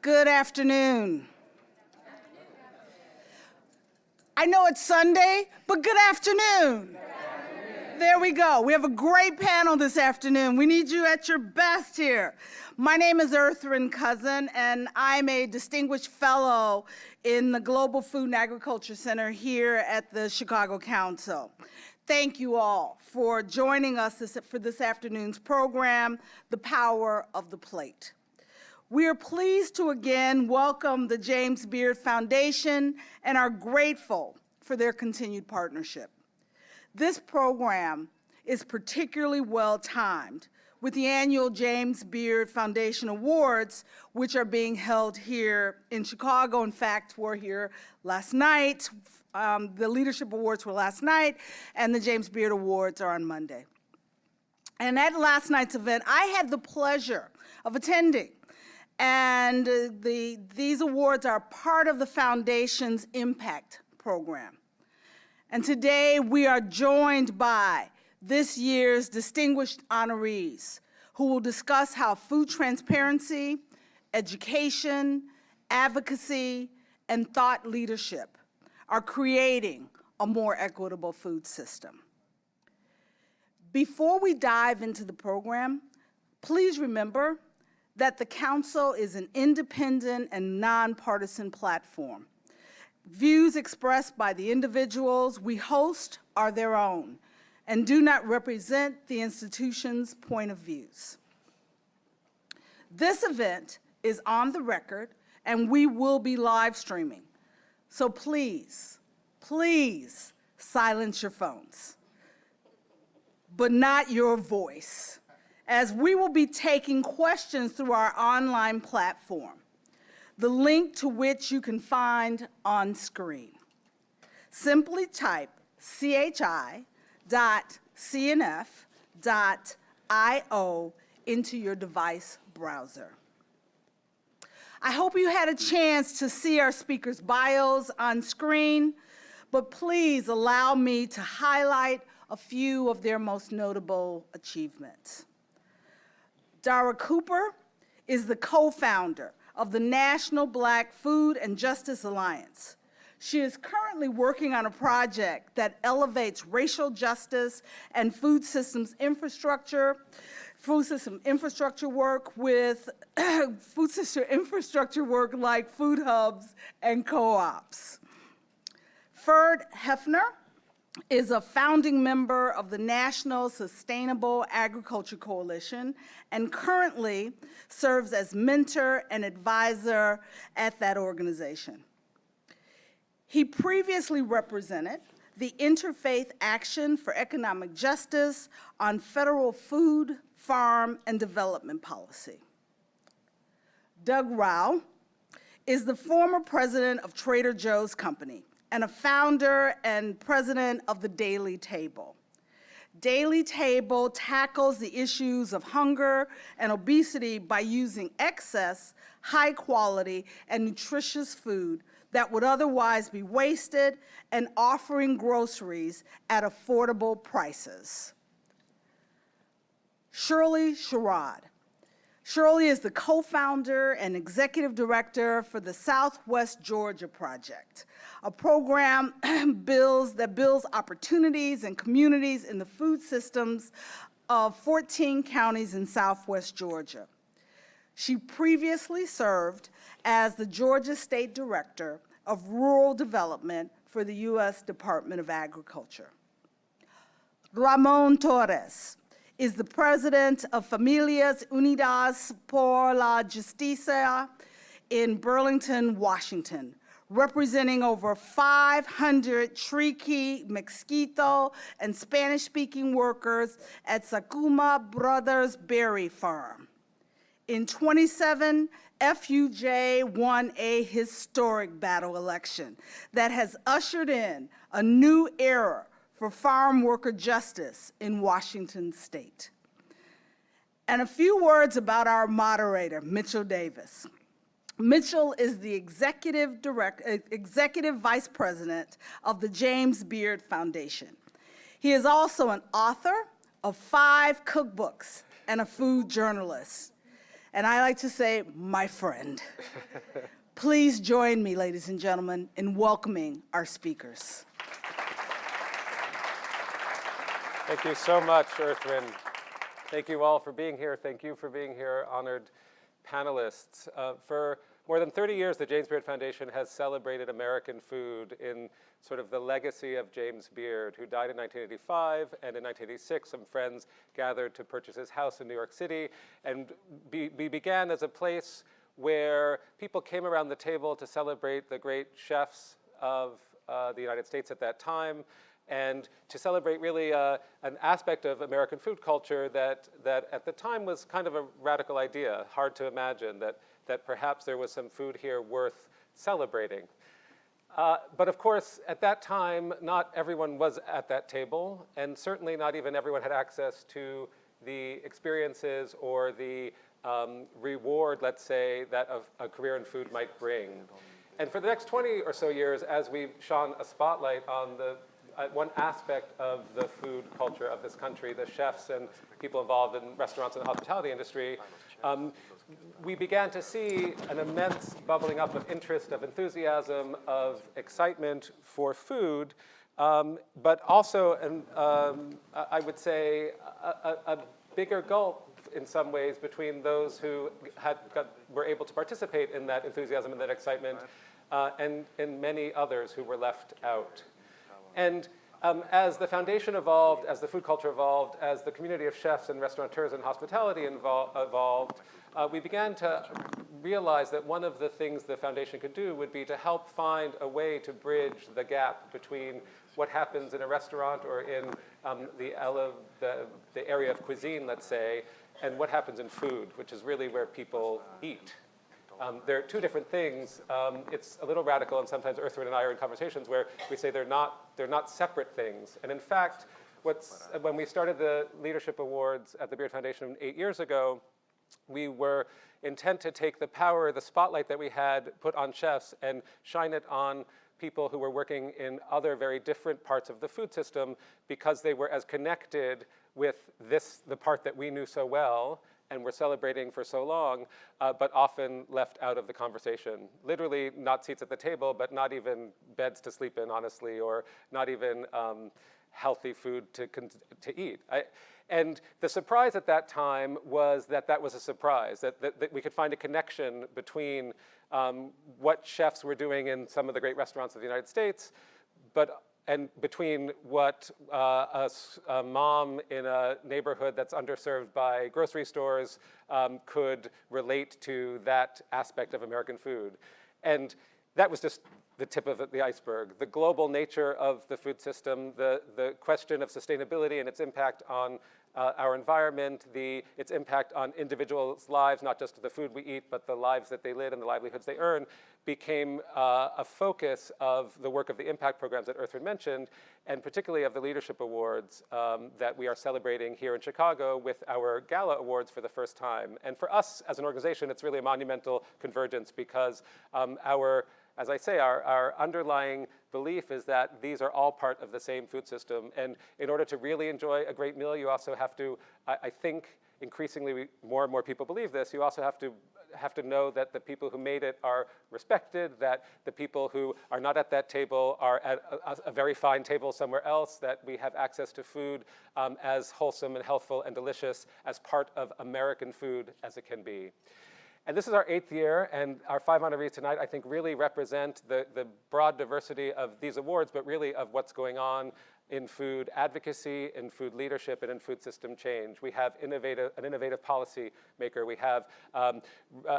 Good afternoon. I know it's Sunday, but good afternoon. There we go. We have a great panel this afternoon. We need you at your best here. My name is Earthren Cousin, and I'm a distinguished fellow in the Global Food and Agriculture Center here at the Chicago Council. Thank you all for joining us for this afternoon's program, The Power of the Plate. We are pleased to again welcome the James Beard Foundation and are grateful for their continued partnership. This program is particularly well-timed with the annual James Beard Foundation Awards, which are being held here in Chicago. In fact, we're here last night. The Leadership Awards were last night, and the James Beard Awards are on Monday. And at last night's event, I had the pleasure of attending. And these awards are part of the Foundation's Impact Program. And today we are joined by this year's distinguished honorees who will discuss how food transparency, education, advocacy, and thought leadership are creating a more equitable food system. Before we dive into the program, please remember that the Council is an independent and nonpartisan platform. Views expressed by the individuals we host are their own and do not represent the institution's point of views. This event is on the record and we will be live streaming. So please, please silence your phones, but not your voice, as we will be taking questions through our online platform, the link to which you can find on screen. Simply type chi.cnf.io into your device browser. I hope you had a chance to see our speakers' bios on screen, but please allow me to highlight a few of their most notable achievements. Dara Cooper is the co-founder of the National Black Food and Justice Alliance. She is currently working on a project that elevates racial justice and food system infrastructure work with food system infrastructure work like food hubs and co-ops. Ferd Hefner is a founding member of the National Sustainable Agriculture Coalition and currently serves as mentor and advisor at that organization. He previously represented the Interfaith Action for Economic Justice on federal food, farm, and development policy. Doug Rao is the former president of Trader Joe's Company and a founder and president of the Daily Table. Daily Table tackles the issues of hunger and obesity by using excess, high quality, and nutritious food that would otherwise be wasted and offering groceries at affordable prices. Shirley Sherrod. Shirley is the co-founder and executive director for the Southwest Georgia Project, a program that builds opportunities and communities in the food systems of 14 counties in Southwest Georgia. She previously served as the Georgia State Director of Rural Development for the U.S. Department of Agriculture. Ramon Torres is the president of Familias Unidas por la Justicia in Burlington, Washington, representing over 500 Triqui, Mixquito, and Spanish-speaking workers at Sakuma Brothers Berry Farm. In 2017, FUJ won a historic battle election that has ushered in a new era for farm worker justice in Washington state. And a few words about our moderator, Mitchell Davis. Mitchell is the executive vice president of the James Beard Foundation. He is also an author of 5 cookbooks and a food journalist. and I like to say, my friend. Please join me, ladies and gentlemen, in welcoming our speakers. Thank you so much, Earthrin. Thank you all for being here. Thank you for being here, honored panelists. For more than 30 years, the James Beard Foundation has celebrated American food in sort of the legacy of James Beard, who died in 1985, and in 1986, some friends gathered to purchase his house in New York City, and we began as a place where people came around the table to celebrate the great chefs of the United States at that time, and to celebrate really an aspect of American food culture that at the time was kind of a radical idea, hard to imagine, that perhaps there was some food here worth celebrating. But of course, at that time, not everyone was at that table, and certainly not even everyone had access to the experiences or the reward, let's say, that a career in food might bring. And for the next 20 or so years, as we've shone a spotlight on one aspect of the food culture of this country, the chefs and people involved in restaurants and the hospitality industry, we began to see an immense bubbling up of interest, of enthusiasm, of excitement for food, but also, I would say, a bigger gulp in some ways between those who were able to participate in that enthusiasm and that excitement, and many others who were left out. And as the foundation evolved, as the food culture evolved, as the community of chefs and restaurateurs and hospitality evolved, we began to realize that one of the things the foundation could do would be to help find a way to bridge the gap between what happens in a restaurant or in the area of cuisine, let's say, and what happens in food, which is really where people eat. There are two different things. It's a little radical, and sometimes Earthrin and I are in conversations where we say they're not separate things. And in fact, when we started the Leadership Awards at the Beard Foundation 8 years ago, we were intent to take the power, the spotlight that we had put on chefs and shine it on people who were working in other very different parts of the food system, because they were as connected with the part that we knew so well and were celebrating for so long, but often left out of the conversation. Literally not seats at the table, but not even beds to sleep in, honestly, or not even healthy food to eat. And the surprise at that time was that was a surprise, that we could find a connection between what chefs were doing in some of the great restaurants of the United States, and between what a mom in a neighborhood that's underserved by grocery stores could relate to that aspect of American food. And that was just the tip of the iceberg. The global nature of the food system, the question of sustainability and its impact on our environment, its impact on individuals' lives, not just the food we eat, but the lives that they live and the livelihoods they earn, became a focus of the work of the impact programs that Earthrin mentioned, and particularly of the Leadership Awards that we are celebrating here in Chicago with our Gala Awards for the first time. And for us as an organization, it's really a monumental convergence, because as I say, our underlying belief is that these are all part of the same food system. And in order to really enjoy a great meal, you also have to, I think increasingly more and more people believe this, you also have to know that the people who made it are respected, that the people who are not at that table are at a very fine table somewhere else, that we have access to food as wholesome and healthful and delicious as part of American food as it can be. And this is our 8th year, and our 5 honorees tonight, I think, really represent the broad diversity of these awards, but really of what's going on in food advocacy, in food leadership, and in food system change. We have an innovative policy maker. We have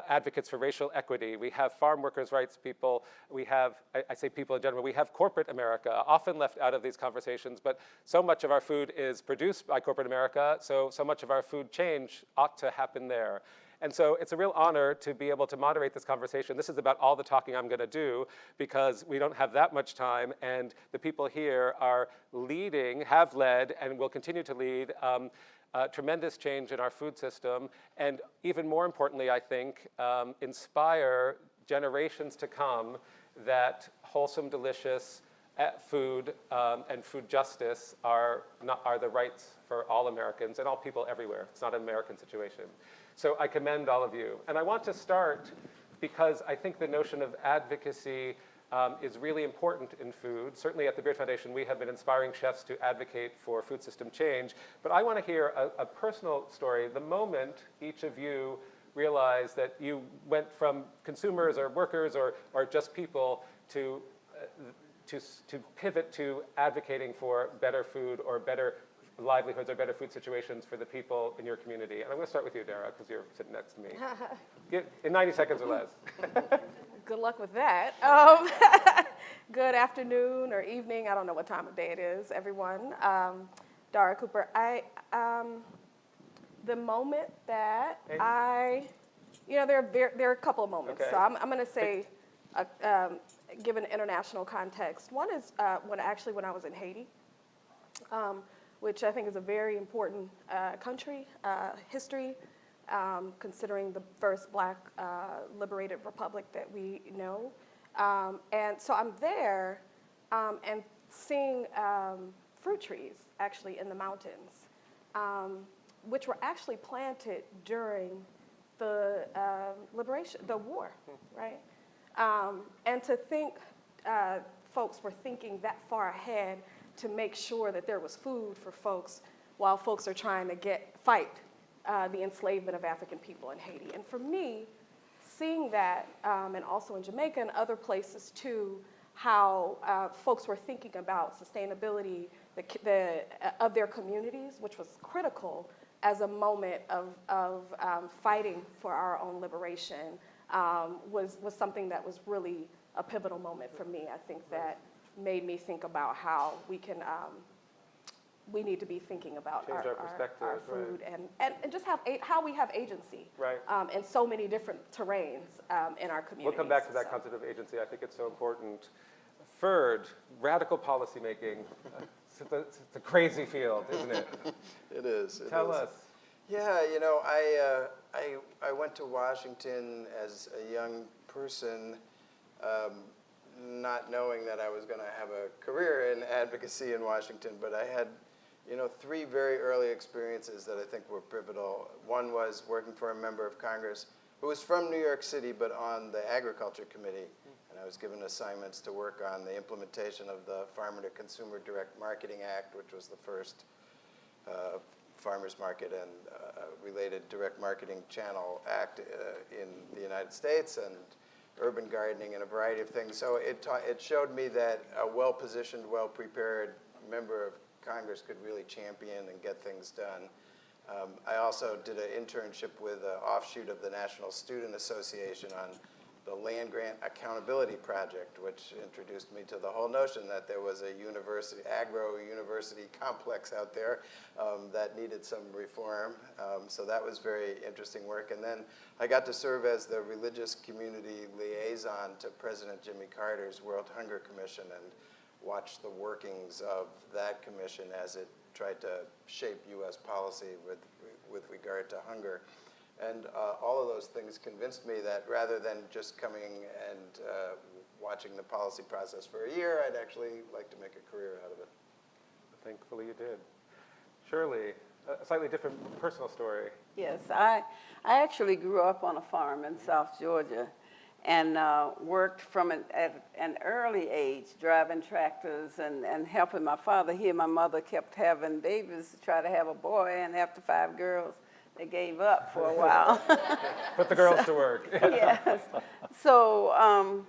advocates for racial equity. We have farm workers' rights people. We have, I say people in general, we have corporate America, often left out of these conversations, but so much of our food is produced by corporate America, so much of our food change ought to happen there. And so it's a real honor to be able to moderate this conversation. This is about all the talking I'm going to do, because we don't have that much time, and the people here are leading, have led, and will continue to lead tremendous change in our food system, and even more importantly, I think, inspire generations to come that wholesome, delicious food and food justice are the rights for all Americans and all people everywhere. It's not an American situation. So I commend all of you. And I want to start because I think the notion of advocacy is really important in food. Certainly at the Beard Foundation, we have been inspiring chefs to advocate for food system change. But I want to hear a personal story. The moment each of you realized that you went from consumers or workers or just people to pivot to advocating for better food or better livelihoods or better food situations for the people in your community. And I'm going to start with you, Dara, because you're sitting next to me. In 90 seconds or less. Good luck with that. Good afternoon or evening. I don't know what time of day it is, everyone. Dara Cooper. The moment that there are a couple of moments. Okay. So I'm going to say, give an international context. One is when I was in Haiti, which I think is a very important country, history, considering the first Black liberated republic that we know. And so I'm there and seeing fruit trees actually in the mountains, which were actually planted during the the war, right? And to think folks were thinking that far ahead to make sure that there was food for folks while folks are trying to fight the enslavement of African people in Haiti. And for me, seeing that, and also in Jamaica and other places too, how folks were thinking about sustainability of their communities, which was critical as a moment of fighting for our own liberation, was something that was really a pivotal moment for me. I think that made me think about how we need to be thinking about our food, right. and just how we have agency, right. In so many different terrains in our communities. We'll come back to that concept of agency. I think it's so important. Third, radical policymaking. It's a crazy field, isn't it? It is. Tell us. Yeah, I went to Washington as a young person, not knowing that I was going to have a career in advocacy in Washington, but I had, three very early experiences that I think were pivotal. One was working for a member of Congress who was from New York City, but on the Agriculture Committee, and I was given assignments to work on the implementation of the Farmer to Consumer Direct Marketing Act, which was the first farmers market and related direct marketing channel act in the United States, and urban gardening and a variety of things. So it showed me that a well-positioned, well-prepared member of Congress could really champion and get things done. I also did an internship with an offshoot of the National Student Association on the Land Grant Accountability Project, which introduced me to the whole notion that there was a agro-university complex out there that needed some reform. So that was very interesting work. And then I got to serve as the religious community liaison to President Jimmy Carter's World Hunger Commission and watch the workings of that commission as it tried to shape U.S. policy with regard to hunger. And all of those things convinced me that rather than just coming and watching the policy process for a year, I'd actually like to make a career out of it. Thankfully you did. Shirley, a slightly different personal story. Yes, I actually grew up on a farm in South Georgia and worked at an early age, driving tractors and helping my father. He and my mother kept having babies to try to have a boy, and after 5 girls, they gave up for a while. Put the girls to work. Yes. So,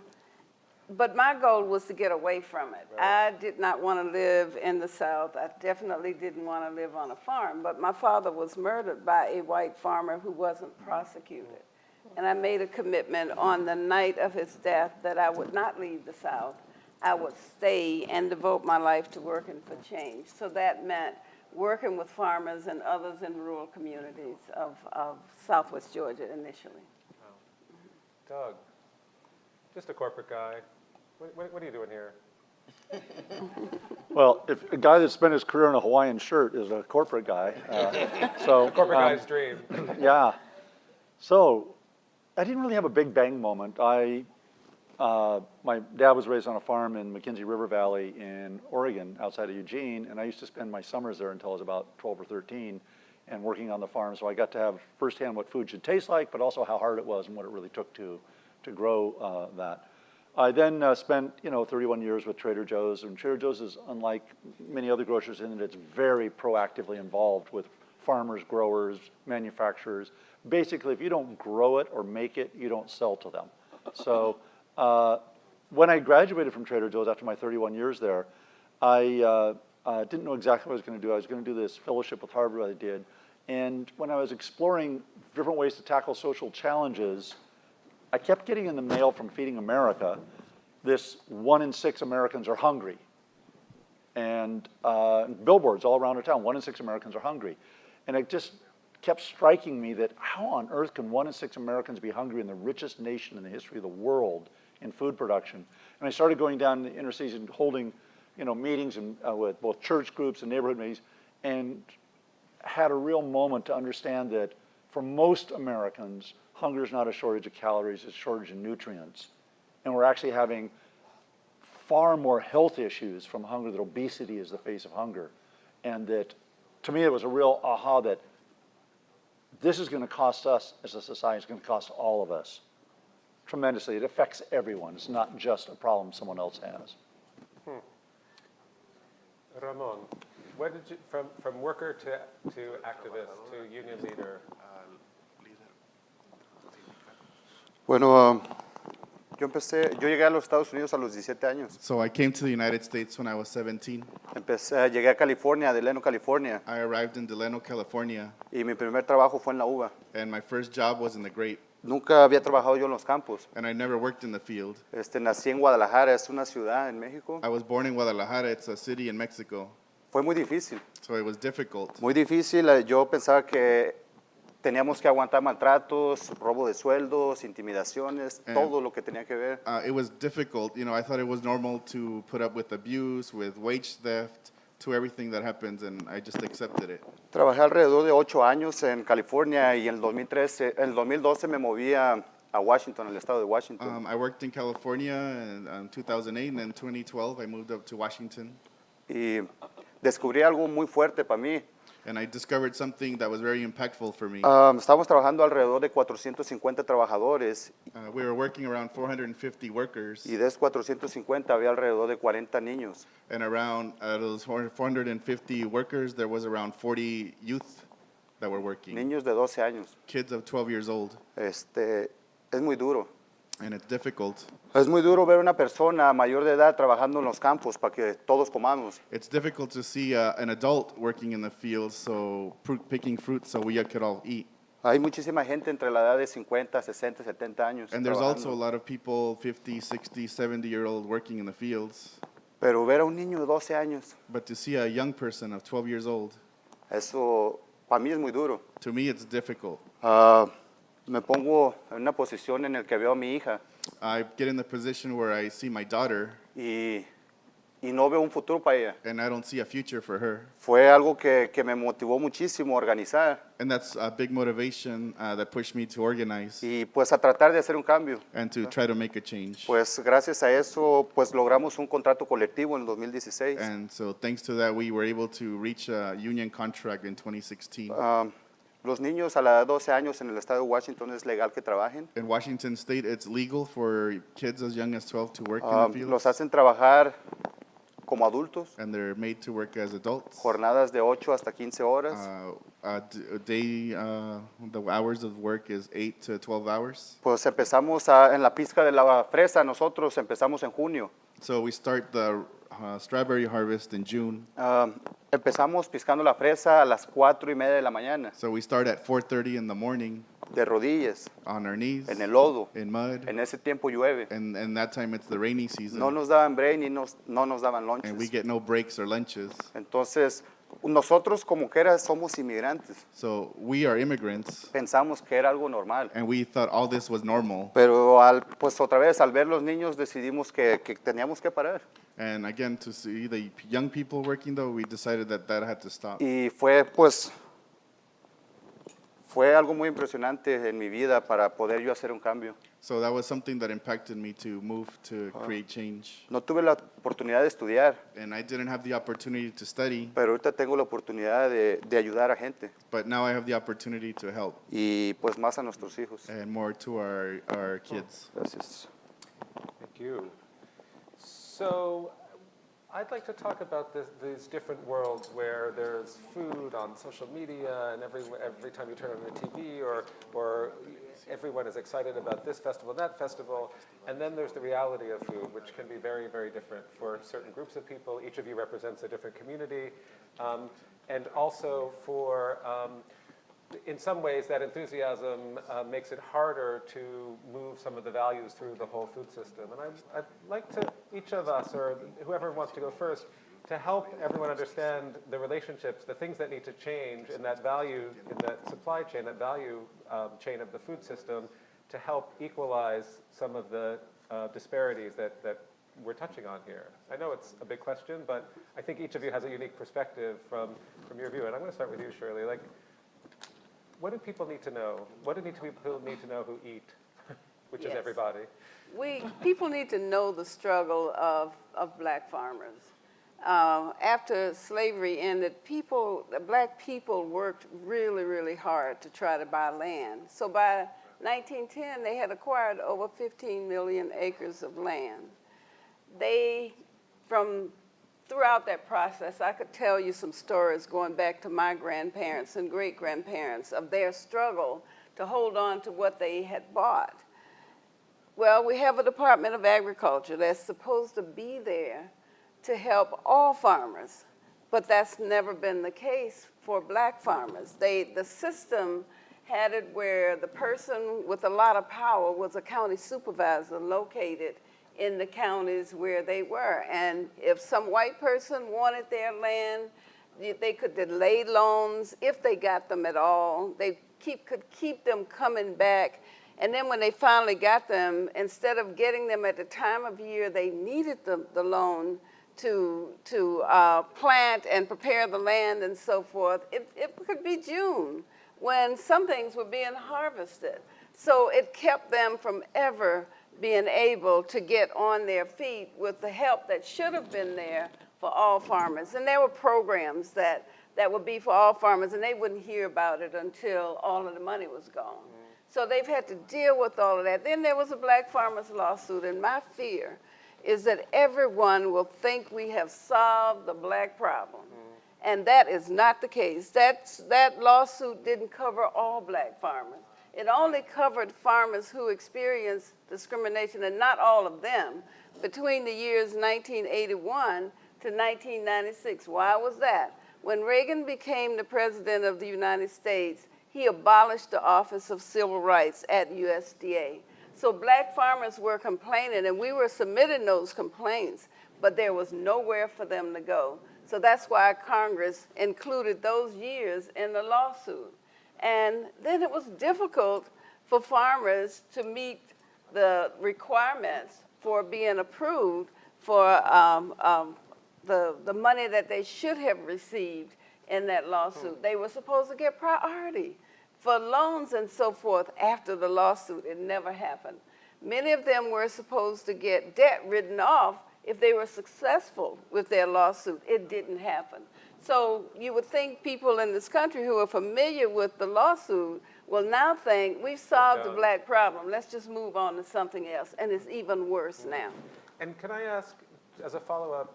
but my goal was to get away from it. Right. I did not want to live in the South. I definitely didn't want to live on a farm. But my father was murdered by a white farmer who wasn't prosecuted. And I made a commitment on the night of his death that I would not leave the South. I would stay and devote my life to working for change. So that meant working with farmers and others in rural communities of Southwest Georgia initially. Wow. Doug, just a corporate guy. What are you doing here? Well, if a guy that spent his career in a Hawaiian shirt is a corporate guy, Corporate guy's dream. Yeah. So I didn't really have a big bang moment. My dad was raised on a farm in McKenzie River Valley in Oregon, outside of Eugene, and I used to spend my summers there until I was about 12 or 13. and working on the farm. So I got to have firsthand what food should taste like, but also how hard it was and what it really took to grow that. I then spent, 31 years with Trader Joe's, and Trader Joe's is unlike many other grocers in that it's very proactively involved with farmers, growers, manufacturers. Basically, if you don't grow it or make it, you don't sell to them. So when I graduated from Trader Joe's after my 31 years there, I didn't know exactly what I was going to do. I was going to do this fellowship with Harvard I did. And when I was exploring different ways to tackle social challenges, I kept getting in the mail from Feeding America this 1 in 6 Americans are hungry. And billboards all around the town, 1 in 6 Americans are hungry. And it just kept striking me that how on earth can 1 in 6 Americans be hungry in the richest nation in the history of the world in food production? And I started going down the inner cities and holding meetings with both church groups and neighborhood meetings, and had a real moment to understand that for most Americans, hunger is not a shortage of calories, it's a shortage of nutrients. And we're actually having far more health issues from hunger, that obesity is the face of hunger. And that, to me, it was a real aha that this is going to cost us as a society, it's going to cost all of us tremendously. It affects everyone. It's not just a problem someone else has. Ramon, what did you, from worker to activist to union leader? Bueno, yo llegué a los Estados Unidos a los 17 años. So I came to the United States when I was 17. Llegué a California, Delano, California, I arrived in Delano, California, y mi primer trabajo fue en la uva. and my first job was in the grape. Nunca había trabajado yo en los campos. And I never worked in the field. Nací en Guadalajara, es una ciudad en México. I was born in Guadalajara, it's a city in Mexico. Fue muy difícil. So it was difficult. Muy difícil. Yo pensaba que teníamos que aguantar maltratos, robo de sueldos, intimidaciones, todo lo que tenía que ver. It was difficult. I thought it was normal to put up with abuse, with wage theft, to everything that happens, and I just accepted it. Trabajé alrededor de 8 años en California y en el 2012 me moví a Washington, al estado de Washington. I worked in California in 2008, and in 2012 I moved up to Washington. Y descubrí algo muy fuerte para mí. And I discovered something that was very impactful for me. Estábamos trabajando alrededor de 450 trabajadores We were working around 450 workers, y de esos 450 había alrededor de 40 niños. and around those 450 workers, there was around 40 youth that were working, Niños de 12 años. kids of 12 years old. Es muy duro. And it's difficult. Es muy duro ver una persona mayor de edad trabajando en los campos para que todos comamos. It's difficult to see an adult working in the fields, so picking fruit so we could all eat. Hay muchísima gente entre la edad de 50, 60, 70 años And there's also a trabajando. lot of people, 50, 60, 70-year-old working in the fields. Pero ver a un niño de 12 años, But to see a young person of 12 years old, eso para mí es muy duro. to me it's difficult. Me pongo en una posición en la que veo a mi hija I get in the position where I see my daughter, y no veo un futuro para ella. and I don't see a future for her. Fue algo que me motivó muchísimo a organizar And that's a big motivation that pushed me to organize y pues a tratar de hacer un cambio. and to try to make a change. Pues gracias a eso pues logramos un contrato colectivo en el 2016. And so thanks to that, we were able to reach a union contract in 2016. Los niños a la edad de 12 años en el estado de Washington es legal que trabajen. In Washington State, it's legal for kids as young as 12 to work in the fields, Los hacen trabajar como adultos, and they're made to work as adults. jornadas de 8 hasta 15 horas. A day, the hours of work is 8 to 12 hours. Pues empezamos en la pizca de la fresa, nosotros empezamos en junio. So we start the strawberry harvest in June. Empezamos piscando la fresa a las 4:30 de la mañana, So we start at 4:30 in the morning de rodillas, on our knees, en el lodo. in mud, En ese tiempo llueve. and that time it's the rainy season, No nos daban break ni no nos daban and we lunches. get no breaks or lunches. Entonces, nosotros como que somos inmigrantes. So we are immigrants, Pensamos que era algo normal. and we thought all this was normal. Pero pues otra vez, al ver los niños decidimos que teníamos que parar. And again, to see the young people working, though, we decided that had to stop. Y fue algo muy impresionante en mi vida para poder yo hacer un cambio. So that was something that impacted me to move to create change. No tuve la oportunidad de estudiar, And I didn't have the opportunity to study, pero ahorita tengo la oportunidad de ayudar a gente but now I have the opportunity to help y pues más a nuestros hijos. and more to our kids. Gracias. Thank you. So I'd like to talk about these different worlds where there's food on social media, and every time you turn on the TV, or everyone is excited about this festival, that festival, and then there's the reality of food, which can be very, very different for certain groups of people. Each of you represents a different community, and also for in some ways, that enthusiasm makes it harder to move some of the values through the whole food system. And I'd like to, each of us, or whoever wants to go first, to help everyone understand the relationships, the things that need to change in that value, in that supply chain, that value chain of the food system, to help equalize some of the disparities that we're touching on here. I know it's a big question, but I think each of you has a unique perspective from your view. And I'm going to start with you, Shirley. Like, what do people need to know? What do people need to know who eat, which is Yes. everybody? People need to know the struggle of black farmers. After slavery ended, black people worked really, really hard to try to buy land. So by 1910, they had acquired over 15 million acres of land. Throughout that process, I could tell you some stories going back to my grandparents and great-grandparents of their struggle to hold on to what they had bought. Well, we have a Department of Agriculture that's supposed to be there to help all farmers, but that's never been the case for black farmers. The system had it where the person with a lot of power was a county supervisor located in the counties where they were. And if some white person wanted their land, they could delay loans if they got them at all. They could keep them coming back. And then when they finally got them, instead of getting them at the time of year they needed the loan to plant and prepare the land and so forth, it could be June when some things were being harvested. So it kept them from ever being able to get on their feet with the help that should have been there for all farmers. And there were programs that would be for all farmers, and they wouldn't hear about it until all of the money was gone. So they've had to deal with all of that. Then there was a black farmers lawsuit, and my fear is that everyone will think we have solved the black problem. And that is not the case. That lawsuit didn't cover all black farmers. It only covered farmers who experienced discrimination, and not all of them, between the years 1981 to 1996. Why was that? When Reagan became the president of the United States, he abolished the Office of Civil Rights at USDA. So black farmers were complaining, and we were submitting those complaints, but there was nowhere for them to go. So that's why Congress included those years in the lawsuit. And then it was difficult for farmers to meet the requirements for being approved for the money that they should have received in that lawsuit. They were supposed to get priority for loans and so forth after the lawsuit. It never happened. Many of them were supposed to get debt written off if they were successful with their lawsuit. It didn't happen. So you would think people in this country who are familiar with the lawsuit will now think, we've solved the black problem, let's just move on to something else, and it's even worse now. And can I ask, as a follow-up,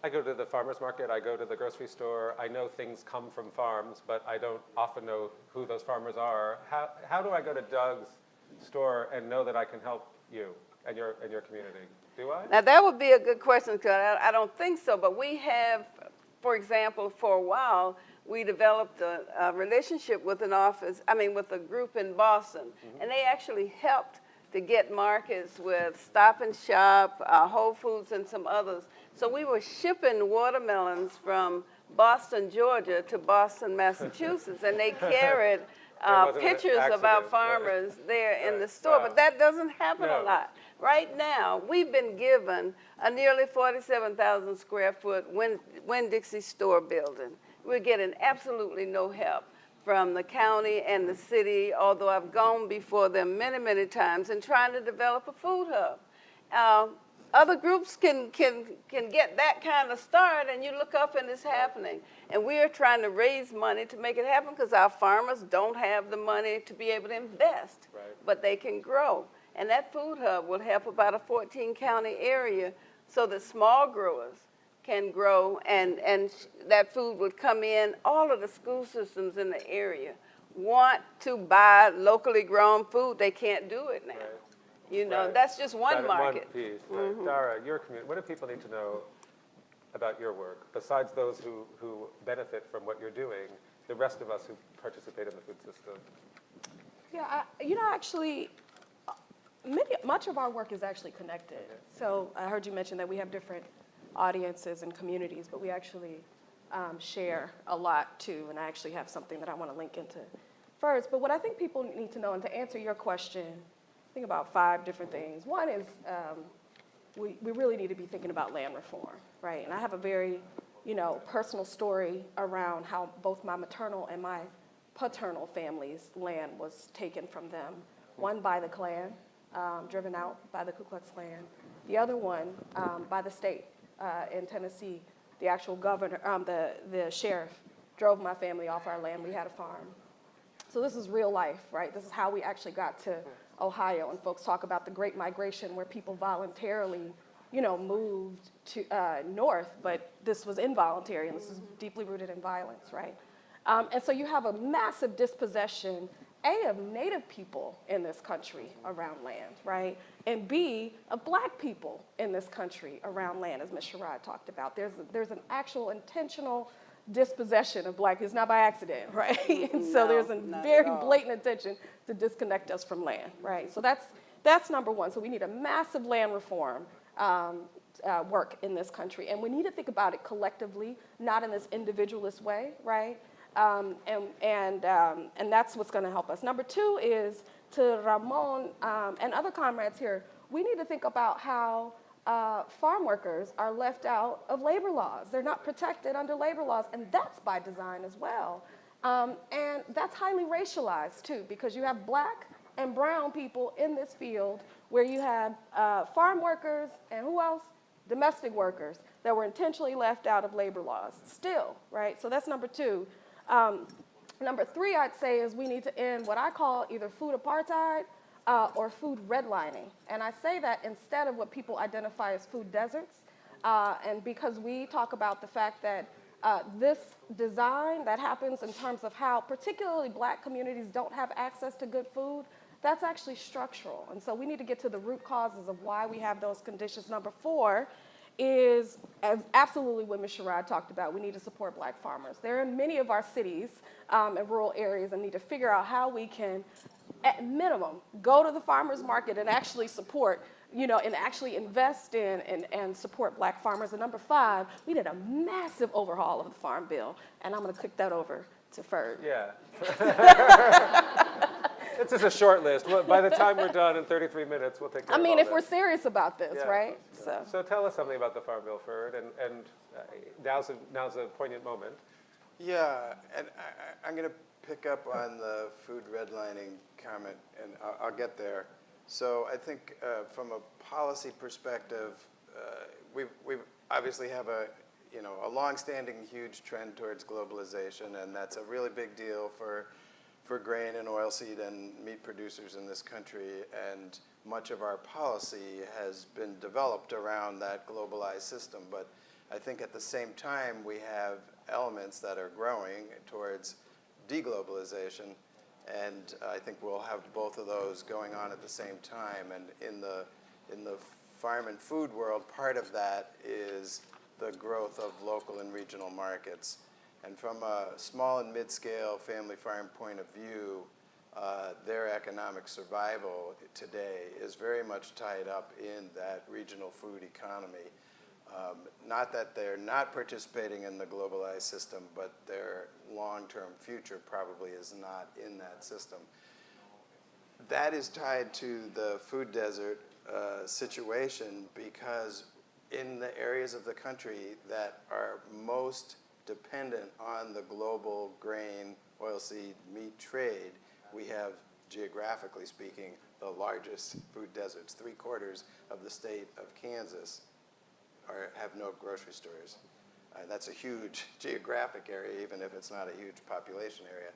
I go to the farmer's market, I go to the grocery store, I know things come from farms, but I don't often know who those farmers are. How do I go to Doug's store and know that I can help you and your community? Do I? Now that would be a good question, because I don't think so, but we have, for example, for a while, we developed a relationship with with a group in Boston, and they actually helped to get markets with Stop and Shop, Whole Foods, and some others. So we were shipping watermelons from Boston, Georgia to Boston, Massachusetts, and they carried pictures of our farmers there in the store, but that doesn't happen a lot. Right now, we've been given a nearly 47,000 square foot Winn-Dixie store building. We're getting absolutely no help. from the county and the city, although I've gone before them many, many times in trying to develop a food hub. Other groups can get that kind of start, and you look up and it's happening. And we are trying to raise money to make it happen because our farmers don't have the money to be able to invest, but they can grow. And that food hub will help about a 14-county area so that small growers can grow, and that food would come in. All of the school systems in the area want to buy locally grown food. They can't do it now. You know, Right. that's just one That market. One piece. Right. Dara, your community, what do people need to know about your work, besides those who benefit from what you're doing, the rest of us who participate in the food system? Yeah, actually, much of our work is actually connected. So I heard you mention that we have different audiences and communities, but we actually share a lot too, and I actually have something that I want to link into first. But what I think people need to know, and to answer your question, think about 5 different things. One is we really need to be thinking about land reform, right? And I have a very, personal story around how both my maternal and my paternal family's land was taken from them. One by the Klan, driven out by the Ku Klux Klan. The other one by the state in Tennessee. The actual governor, the sheriff, drove my family off our land. We had a farm. So this is real life, right? This is how we actually got to Ohio, and folks talk about the Great Migration where people voluntarily, moved to north, but this was involuntary, and this is deeply rooted in violence, right? And so you have a massive dispossession, A, of Native people in this country around land, right? And B, of Black people in this country around land, as Ms. Sherrod talked about. There's an actual intentional dispossession of Black, it's not by accident, right? And so there's a very blatant intention to disconnect us from land, right? So that's number one. So we need a massive land reform work in this country, and we need to think about it collectively, not in this individualist way, right? And that's what's going to help us. Number 2 is to Ramon and other comrades here. We need to think about how farm workers are left out of labor laws. They're not protected under labor laws, and that's by design as well. And that's highly racialized too, because you have Black and brown people in this field where you have farm workers and who else? Domestic workers that were intentionally left out of labor laws still, right? So that's number 2. Number 3, I'd say, is we need to end what I call either food apartheid or food redlining. And I say that instead of what people identify as food deserts, and because we talk about the fact that this design that happens in terms of how particularly Black communities don't have access to good food, that's actually structural. And so we need to get to the root causes of why we have those conditions. Number 4 is absolutely what Ms. Sherrod talked about. We need to support Black farmers. They're in many of our cities and rural areas, and need to figure out how we can, at minimum, go to the farmers market and actually support, and actually invest in and support Black farmers. And number 5, we need a massive overhaul of the Farm Bill, and I'm going to kick that over to Ferg. Yeah. This is a short list. By the time we're done in 33 minutes, we'll take care of all if that. we're serious about this, Yeah. right? So tell us something about the Farm Bill, Ferd, and now's a poignant moment. Yeah, and I'm going to pick up on the food redlining comment, and I'll get there. So I think from a policy perspective, we obviously have a long-standing huge trend towards globalization, and that's a really big deal for grain and oilseed and meat producers in this country, and much of our policy has been developed around that globalized system. But I think at the same time we have elements that are growing towards deglobalization, and I think we'll have both of those going on at the same time. And in the farm and food world, part of that is the growth of local and regional markets. And from a small and mid-scale family farm point of view, their economic survival today is very much tied up in that regional food economy. Not that they're not participating in the globalized system, but their long-term future probably is not in that system. That is tied to the food desert situation, because in the areas of the country that are most dependent on the global grain oilseed meat trade, we have, geographically speaking, the largest food deserts. 3/4 of the state of Kansas have no grocery stores. That's a huge geographic area, even if it's not a huge population area.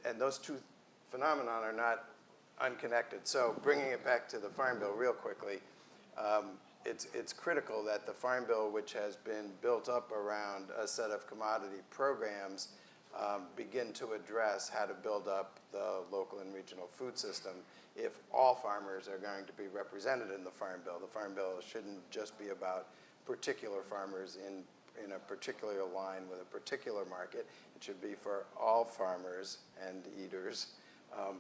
And those two phenomena are not unconnected. So bringing it back to the Farm Bill real quickly, it's critical that the Farm Bill, which has been built up around a set of commodity programs, begin to address how to build up the local and regional food system if all farmers are going to be represented in the Farm Bill. The Farm Bill shouldn't just be about particular farmers in a particular line with a particular market. It should be for all farmers and eaters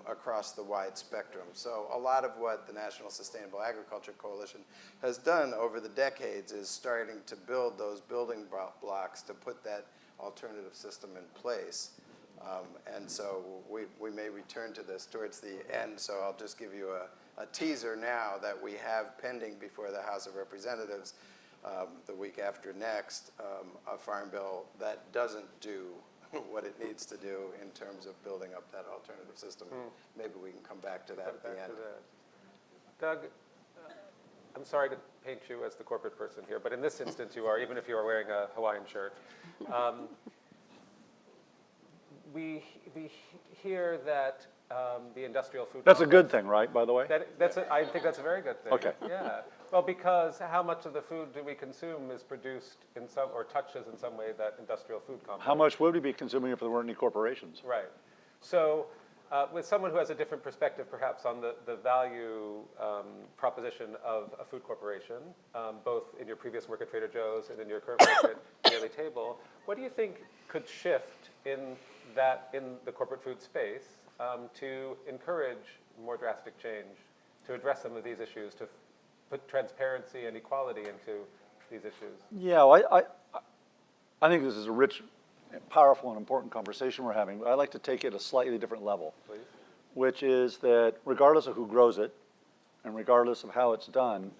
across the wide spectrum. So a lot of what the National Sustainable Agriculture Coalition has done over the decades is starting to build those building blocks to put that alternative system in place. And so we may return to this towards the end, so I'll just give you a teaser now that we have pending before the House of Representatives the week after next, a farm bill that doesn't do what it needs to do in terms of building up that alternative system. Maybe we can come back to that at the end. Doug, I'm sorry to paint you as the corporate person here, but in this instance you are, even if you are wearing a Hawaiian shirt. We hear that the industrial food... That's a good thing, right, by the way? I think that's a very good thing. Okay. Yeah. Well, because how much of the food do we consume is produced in some, or touches in some way that industrial food complex? How much would we be consuming if there weren't any corporations? Right. So with someone who has a different perspective perhaps on the value proposition of a food corporation, both in your previous work at Trader Joe's and in your current work at Daily Table, what do you think could shift in the corporate food space to encourage more drastic change, to address some of these issues, to put transparency and equality into these issues? Yeah, I think this is a rich, powerful, and important conversation we're having. I'd like to take it a slightly different level, Please. which is that regardless of who grows it and regardless of how it's done,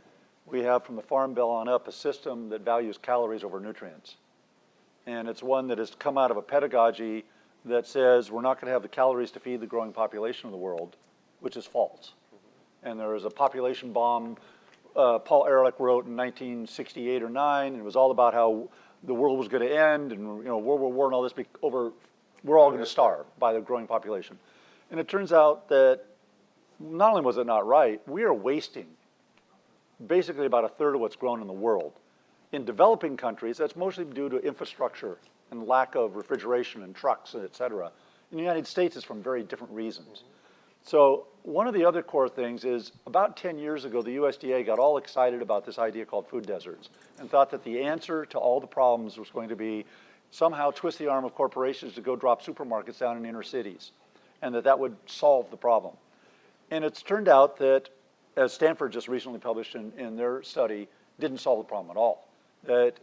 we have from the Farm Bill on up a system that values calories over nutrients. And it's one that has come out of a pedagogy that says we're not going to have the calories to feed the growing population of the world, which is false. And there was a population bomb Paul Ehrlich wrote in 1968 or 9, and it was all about how the world was going to end, and World War and all this we're all going to starve by the growing population. And it turns out that not only was it not right, we are wasting basically about a third of what's grown in the world. In developing countries, that's mostly due to infrastructure and lack of refrigeration and trucks, et cetera. In the United States, it's from very different reasons. So one of the other core things is about 10 years ago, the USDA got all excited about this idea called food deserts and thought that the answer to all the problems was going to be somehow twist the arm of corporations to go drop supermarkets down in inner cities, and that would solve the problem. And it's turned out that, as Stanford just recently published in their study, didn't solve the problem at all. That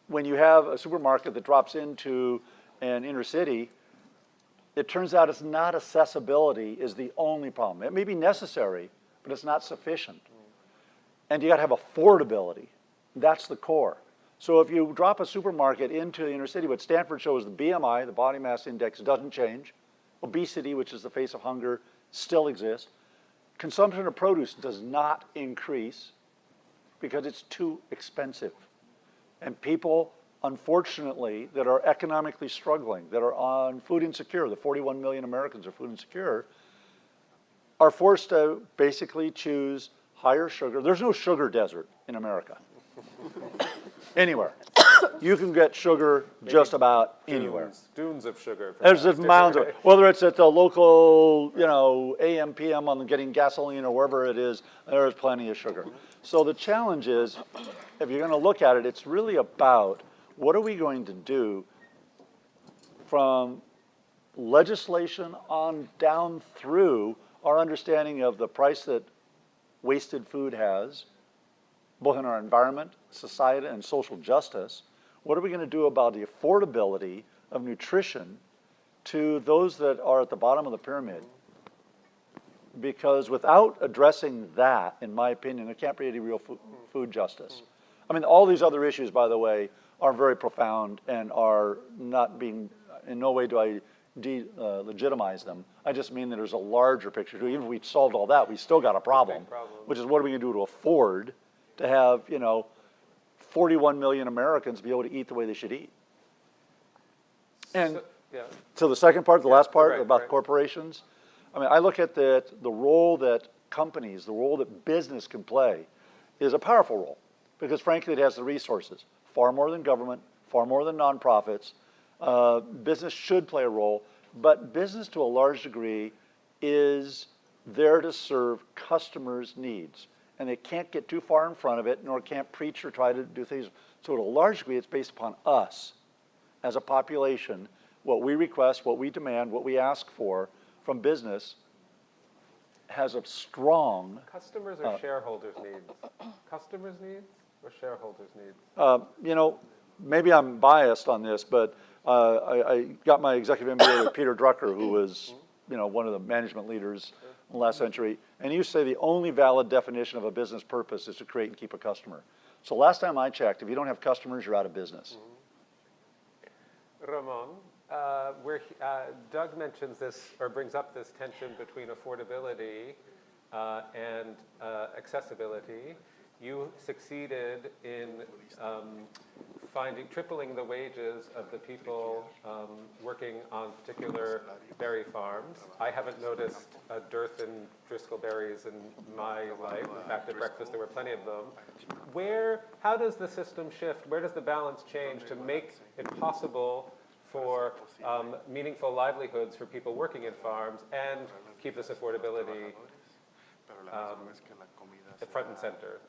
when you have a supermarket that drops into an inner city, it turns out it's not accessibility is the only problem. It may be necessary, but it's not sufficient. And you got to have affordability. That's the core. So if you drop a supermarket into the inner city, what Stanford shows the BMI, the body mass index, doesn't change. Obesity, which is the face of hunger, still exists. Consumption of produce does not increase because it's too expensive. And people, unfortunately, that are economically struggling, that are on food insecure, the 41 million Americans are food insecure, are forced to basically choose higher sugar. There's no sugar desert in America. Anywhere. You can get sugar just about anywhere. Dunes of sugar. There's just mounds of it. Whether it's at the local, AM, PM on getting gasoline or wherever it is, there's plenty of sugar. So the challenge is, if you're going to look at it, it's really about what are we going to do from legislation on down through our understanding of the price that wasted food has, both in our environment, society, and social justice. What are we going to do about the affordability of nutrition to those that are at the bottom of the pyramid? Because without addressing that, in my opinion, there can't be any real food justice. I mean, all these other issues, by the way, are very profound and are not being, in no way do I legitimize them. I just mean that there's a larger picture. Even if we solved all that, we still got a problem, which is what are we going to do to afford to have, 41 million Americans be able to eat the way they should eat? And Yeah. so the second part, the last part right, about right. corporations, I mean, I look at the role that companies, the role that business can play is a powerful role because frankly it has the resources, far more than government, far more than nonprofits. Business should play a role, but business to a large degree is there to serve customers' needs. And they can't get too far in front of it, nor can't preach or try to do things. So to a large degree, it's based upon us as a population, what we request, what we demand, what we ask for from business has a strong, Customers or shareholders' needs? Customers' needs or shareholders' needs? maybe I'm biased on this, but I got my executive MBA with Peter Drucker, who was, one of the management leaders in the last century. And you say the only valid definition of a business purpose is to create and keep a customer. So last time I checked, if you don't have customers, you're out of business. Ramon, Doug mentions this or brings up this tension between affordability and accessibility. You succeeded in tripling the wages of the people working on particular berry farms. I haven't noticed a dearth in Driscoll berries in my life. In fact, at breakfast there were plenty of them. How does the system shift? Where does the balance change to make it possible for meaningful livelihoods for people working in farms and keep this affordability at front and center?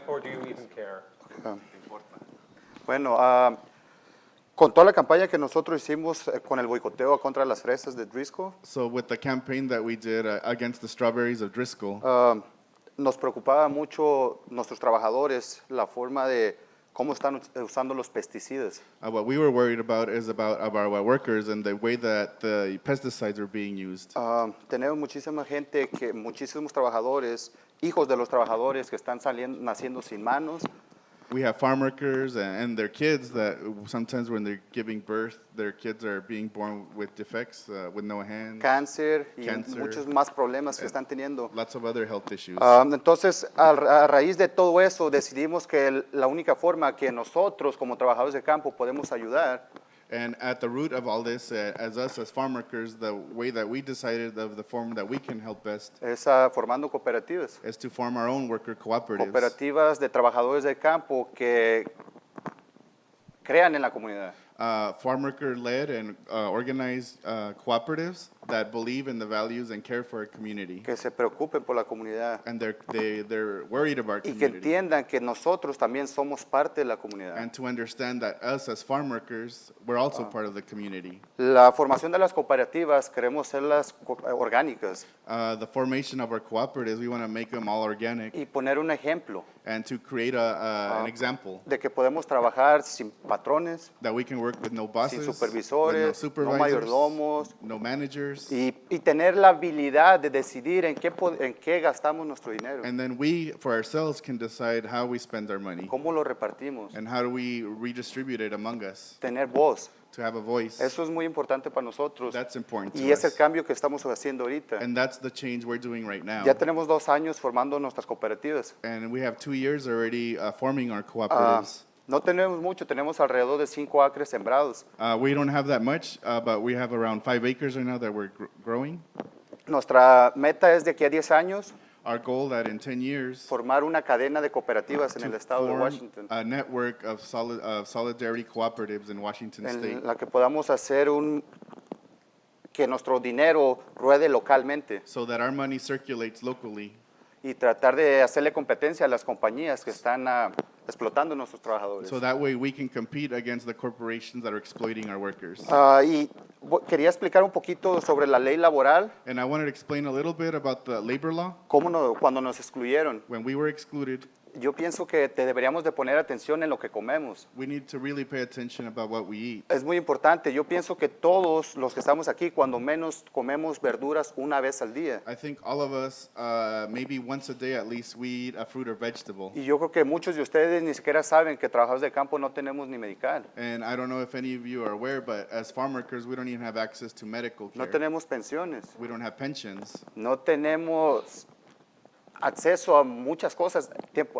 Or do you even care? Bueno, con toda la campaña que nosotros hicimos con el boicoteo contra las fresas de Driscoll, So with the campaign that we did against the strawberries of Driscoll, nos preocupaba mucho nuestros trabajadores, la forma de cómo están usando los pesticidas. what we were worried about is about our workers and the way that the pesticides are being used. Tenemos muchísimos trabajadores, hijos de los trabajadores que están naciendo sin manos. We have farm workers and their kids that sometimes when they're giving birth, their kids are being born with defects, with no hands, Cáncer y Cáncer. muchos más problemas que están teniendo. lots of other health issues. Entonces, a raíz de todo eso, decidimos que la única forma que nosotros como trabajadores de campo podemos ayudar And at the root of all this, as us, as farm workers, the way that we decided of the form that we can help best es formando cooperativas. is to form our own worker cooperatives. Cooperativas de trabajadores de campo que crean en la comunidad. Farm worker-led and organized cooperatives that believe in the values and care for our community. Que se preocupen por la comunidad. And they're worried about our Y que community. entiendan que nosotros también somos parte de la comunidad. And to understand that us as farm workers, we're also part of the community. La formación de las cooperativas queremos hacerlas orgánicas The formation of our cooperatives, we want to make them all organic y poner un ejemplo and to create an example de que podemos trabajar sin patrones, that we can work with no bosses, sin with supervisores, no no supervisors, mayordomos, no managers. y tener la habilidad de decidir en qué gastamos nuestro dinero, And then we, for ourselves, can decide how we spend our money cómo lo repartimos, and how do we redistribute it among us tener voz. to have a voice. Eso es muy importante para nosotros That's important y to es el us. cambio que estamos haciendo ahorita. And that's the change we're doing right now. Ya tenemos 2 años formando nuestras cooperativas. And we have 2 years already forming our cooperatives. No tenemos mucho, tenemos alrededor de 5 acres sembrados. We don't have that much, but we have around 5 acres right now that we're growing. Nuestra meta es de aquí a 10 años Our goal that in 10 years formar una cadena de cooperativas en el to estado de form Washington, a network of solidarity cooperatives in Washington en State, la que podamos hacer que nuestro dinero ruede localmente so that our money circulates locally y tratar de hacerle competencia a las compañías que están explotando a nuestros trabajadores. so that way we can compete against the corporations that are exploiting our workers. Y quería explicar un poquito sobre la ley laboral, And I wanted to explain a little bit about the labor law. cuando nos excluyeron. When we were excluded, Yo pienso que deberíamos de poner atención en lo que comemos. We need to really pay attention about what we eat. Es muy importante. Yo pienso que todos los que estamos aquí, cuando menos comemos verduras una vez al día. I think all of us, maybe once a day at least, we eat a fruit or vegetable. Y yo creo que muchos de ustedes ni siquiera saben que trabajadores de campo no tenemos ni medical. And I don't know if any of you are aware, but as farm workers, we don't even have access to medical No care. tenemos pensiones. We don't have pensions. No tenemos acceso a muchas cosas,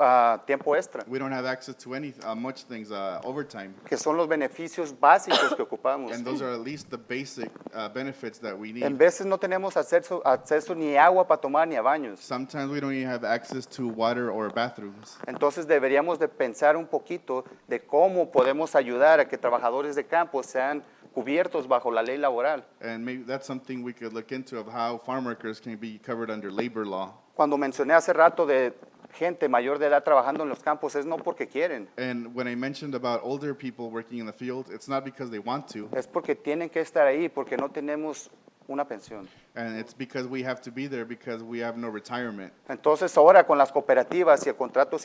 a tiempo extra, We don't have access to much things, overtime. que son los beneficios básicos que ocupamos. And those are at least the basic benefits that we En need. veces no tenemos acceso ni agua para tomar ni a baños. Sometimes we don't even have access to water or bathrooms. Entonces deberíamos de pensar un poquito de cómo podemos ayudar a que trabajadores de campo sean cubiertos bajo la ley laboral. And maybe that's something we could look into of how farm workers can be covered under labor law. Cuando mencioné hace rato de gente mayor de edad trabajando en los campos, es no porque quieren, And when I mentioned about older people working in the field, it's not because they want to, es porque tienen que estar ahí, porque no tenemos una pensión. and it's because we have to be there because we have no retirement. Entonces ahora con las cooperativas y el contrato,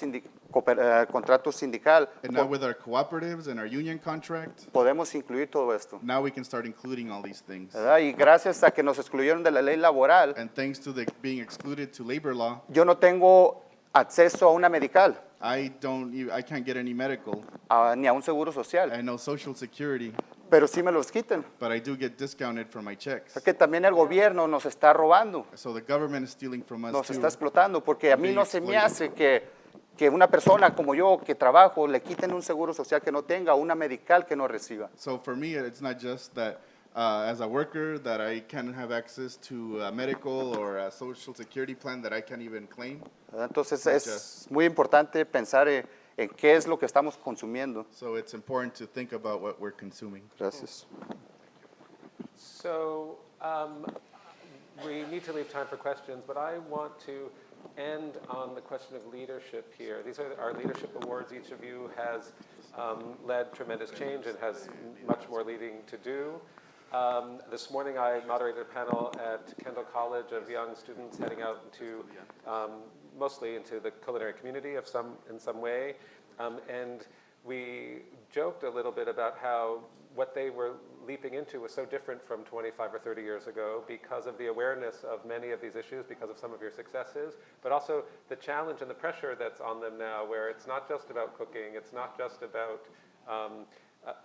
contrato sindical, And now with our cooperatives and our union contract, podemos incluir todo esto. now we can start including all these things. ¿Verdad? Y gracias a que nos excluyeron de la ley laboral, And thanks to the being excluded to labor law, yo no tengo acceso a una medical, I can't get any medical. ni a un seguro social, I know Social Security, pero sí me los quitan. but I do get discounted from my checks. O sea que también el gobierno nos está robando, So the government is stealing from us nos too. está explotando, porque a mí Being no se me exploited. hace que una persona como yo que trabajo le quiten un seguro social que no tenga, una medical que no reciba. So for me, it's not just that as a worker that I can't have access to a medical or a social security plan that I can't even claim. ¿Verdad? Entonces es muy importante pensar en qué es lo que estamos consumiendo. So it's important to think about what we're consuming. Gracias. So we need to leave time for questions, but I want to end on the question of leadership here. These are our leadership awards. Each of you has led tremendous change and has much more leading to do. This morning I moderated a panel at Kendall College of young students heading out into, mostly into the culinary community in some way. And we joked a little bit about how what they were leaping into was so different from 25 or 30 years ago because of the awareness of many of these issues, because of some of your successes, but also the challenge and the pressure that's on them now, where it's not just about cooking, it's not just about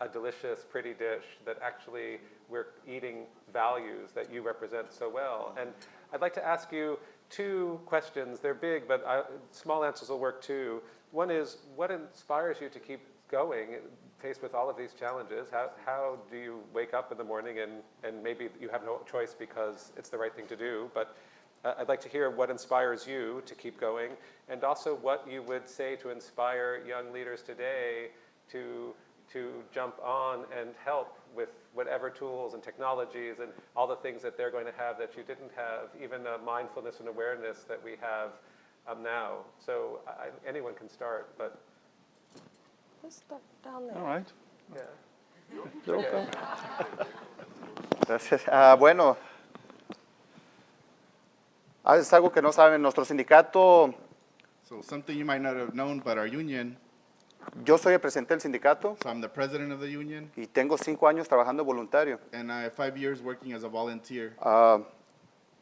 a delicious, pretty dish, that actually we're eating values that you represent so well. And I'd like to ask you two questions. They're big, but small answers will work too. One is, what inspires you to keep going, faced with all of these challenges? How do you wake up in the morning and maybe you have no choice because it's the right thing to do, but I'd like to hear what inspires you to keep going, and also what you would say to inspire young leaders today to jump on and help with whatever tools and technologies and all the things that they're going to have that you didn't have, even mindfulness and awareness that we have now. So anyone can start, but Let's start down there. All right. yeah. Gracias. Bueno, es algo que no saben. Nuestro sindicato, So something you might not have known, but our union, yo soy el presidente del sindicato so I'm the president of the union, y tengo 5 años trabajando voluntario. and I have 5 years working as a volunteer.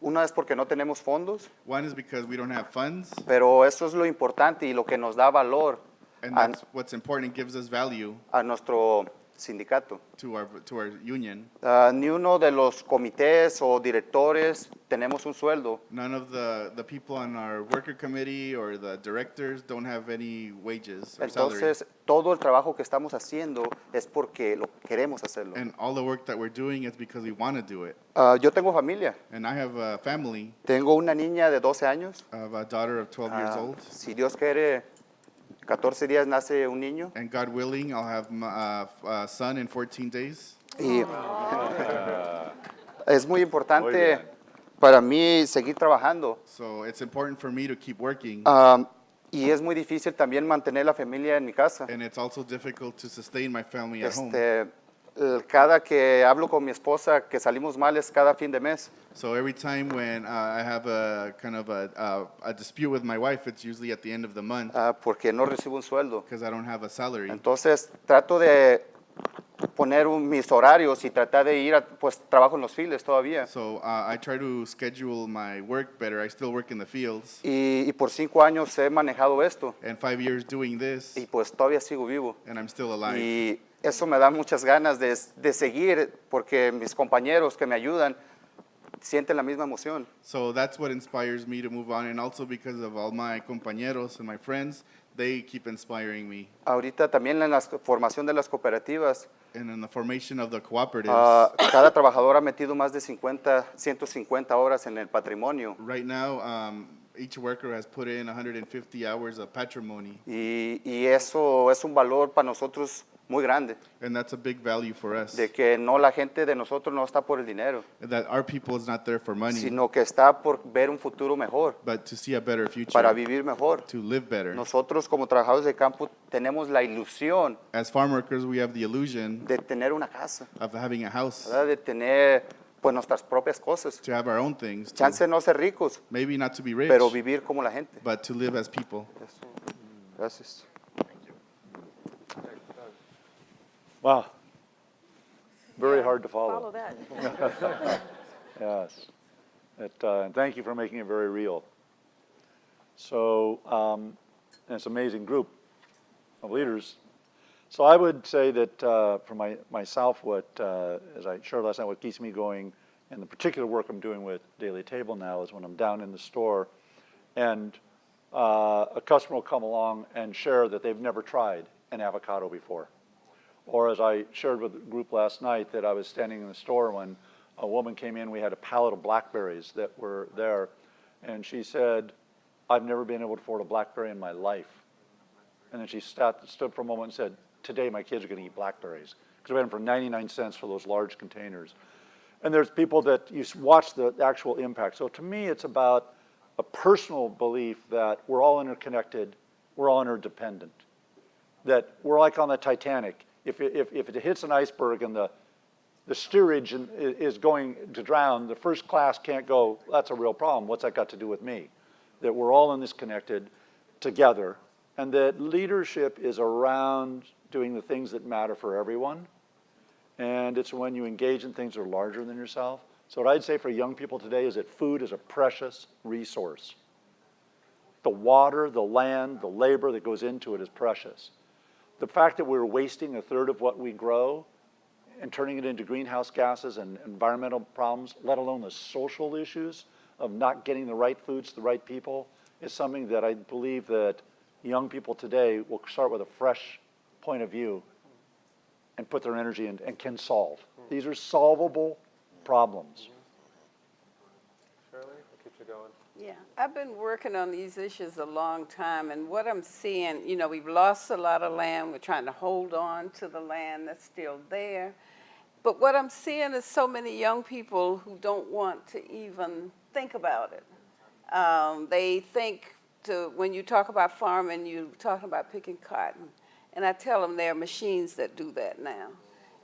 Una es porque no tenemos fondos, One is because we don't have funds, pero eso es lo importante y lo que nos da valor and that's what's important. It gives us value a nuestro sindicato. to our union. Ni uno de los comités o directores tenemos un sueldo. None of the people on our worker committee or the directors don't have any wages or salary. Entonces, todo el trabajo que estamos haciendo es porque lo queremos hacerlo. And all the work that we're doing is because we want to do it. Yo tengo familia. And I have a family. Tengo una niña de 12 años. I have a daughter of 12 years old. Si Dios quiere, 14 días nace un niño. And God willing, I'll have a son in 14 days. Y es muy importante para mí seguir trabajando. So it's important for me to keep working. Y es muy difícil también mantener la familia en mi casa. And it's also difficult to sustain my family at home. cada que hablo con mi esposa que salimos mal es cada fin de mes. So every time when I have a kind of a dispute with my wife, it's usually at the end of the month Porque no recibo un sueldo. because I don't have a salary. Entonces trato de poner mis horarios y tratar de ir pues trabajo en los fields todavía. So I try to schedule my work better. I still work in the fields. Y por 5 años he manejado esto And 5 years doing this, y pues todavía sigo vivo. and I'm still alive. Y eso me da muchas ganas de seguir porque mis compañeros que me ayudan sienten la misma emoción. So that's what inspires me to move on. And also because of all my compañeros and my friends, they keep inspiring me. Ahorita también en la formación de las cooperativas, And in the formation of the cooperatives, cada trabajador ha metido más de 150 horas en el patrimonio. right now, each worker has put in 150 hours of patrimony. Y eso es un valor para nosotros muy grande, And that's a big value for us. de que no la gente de nosotros no está por el dinero, That our people is not there for money, sino que está por ver un futuro mejor, but to see a better future, para vivir mejor. to live better. Nosotros como trabajadores de campo tenemos la ilusión As farm workers, we have the illusion de tener una casa, of having a house, ¿verdad? De tener pues nuestras propias cosas. to have our own things, to Chance no ser ricos, maybe not to be rich, pero vivir como la gente. but to live as people. Eso. Gracias. Wow. Very Yeah, hard to follow. Follow that. Yes. And thank you for making it very real. So, and it's an amazing group of leaders. So I would say that for myself, what, as I shared last night, what keeps me going, and the particular work I'm doing with Daily Table now is when I'm down in the store and a customer will come along and share that they've never tried an avocado before. Or as I shared with the group last night, that I was standing in the store when a woman came in, we had a pallet of blackberries that were there, and she said, I've never been able to afford a blackberry in my life. And then she stood for a moment and said, today my kids are going to eat blackberries. Because we had them for 99 cents for those large containers. And there's people that you watch the actual impact. So to me, it's about a personal belief that we're all interconnected, we're all interdependent. That we're like on the Titanic. If it hits an iceberg and the steerage is going to drown, the first class can't go, that's a real problem. What's that got to do with me? That we're all in this connected together, and that leadership is around doing the things that matter for everyone. And it's when you engage in things that are larger than yourself. So what I'd say for young people today is that food is a precious resource. The water, the land, the labor that goes into it is precious. The fact that we're wasting a third of what we grow and turning it into greenhouse gases and environmental problems, let alone the social issues of not getting the right foods to the right people, is something that I believe that young people today will start with a fresh point of view and put their energy in and can solve. These are solvable problems. Shirley, what keeps you going? Yeah, I've been working on these issues a long time, and what I'm seeing, you know, we've lost a lot of land. We're trying to hold on to the land that's still there. But what I'm seeing is so many young people who don't want to even think about it. They think when you talk about farming, you're talking about picking cotton. And I tell them there are machines that do that now.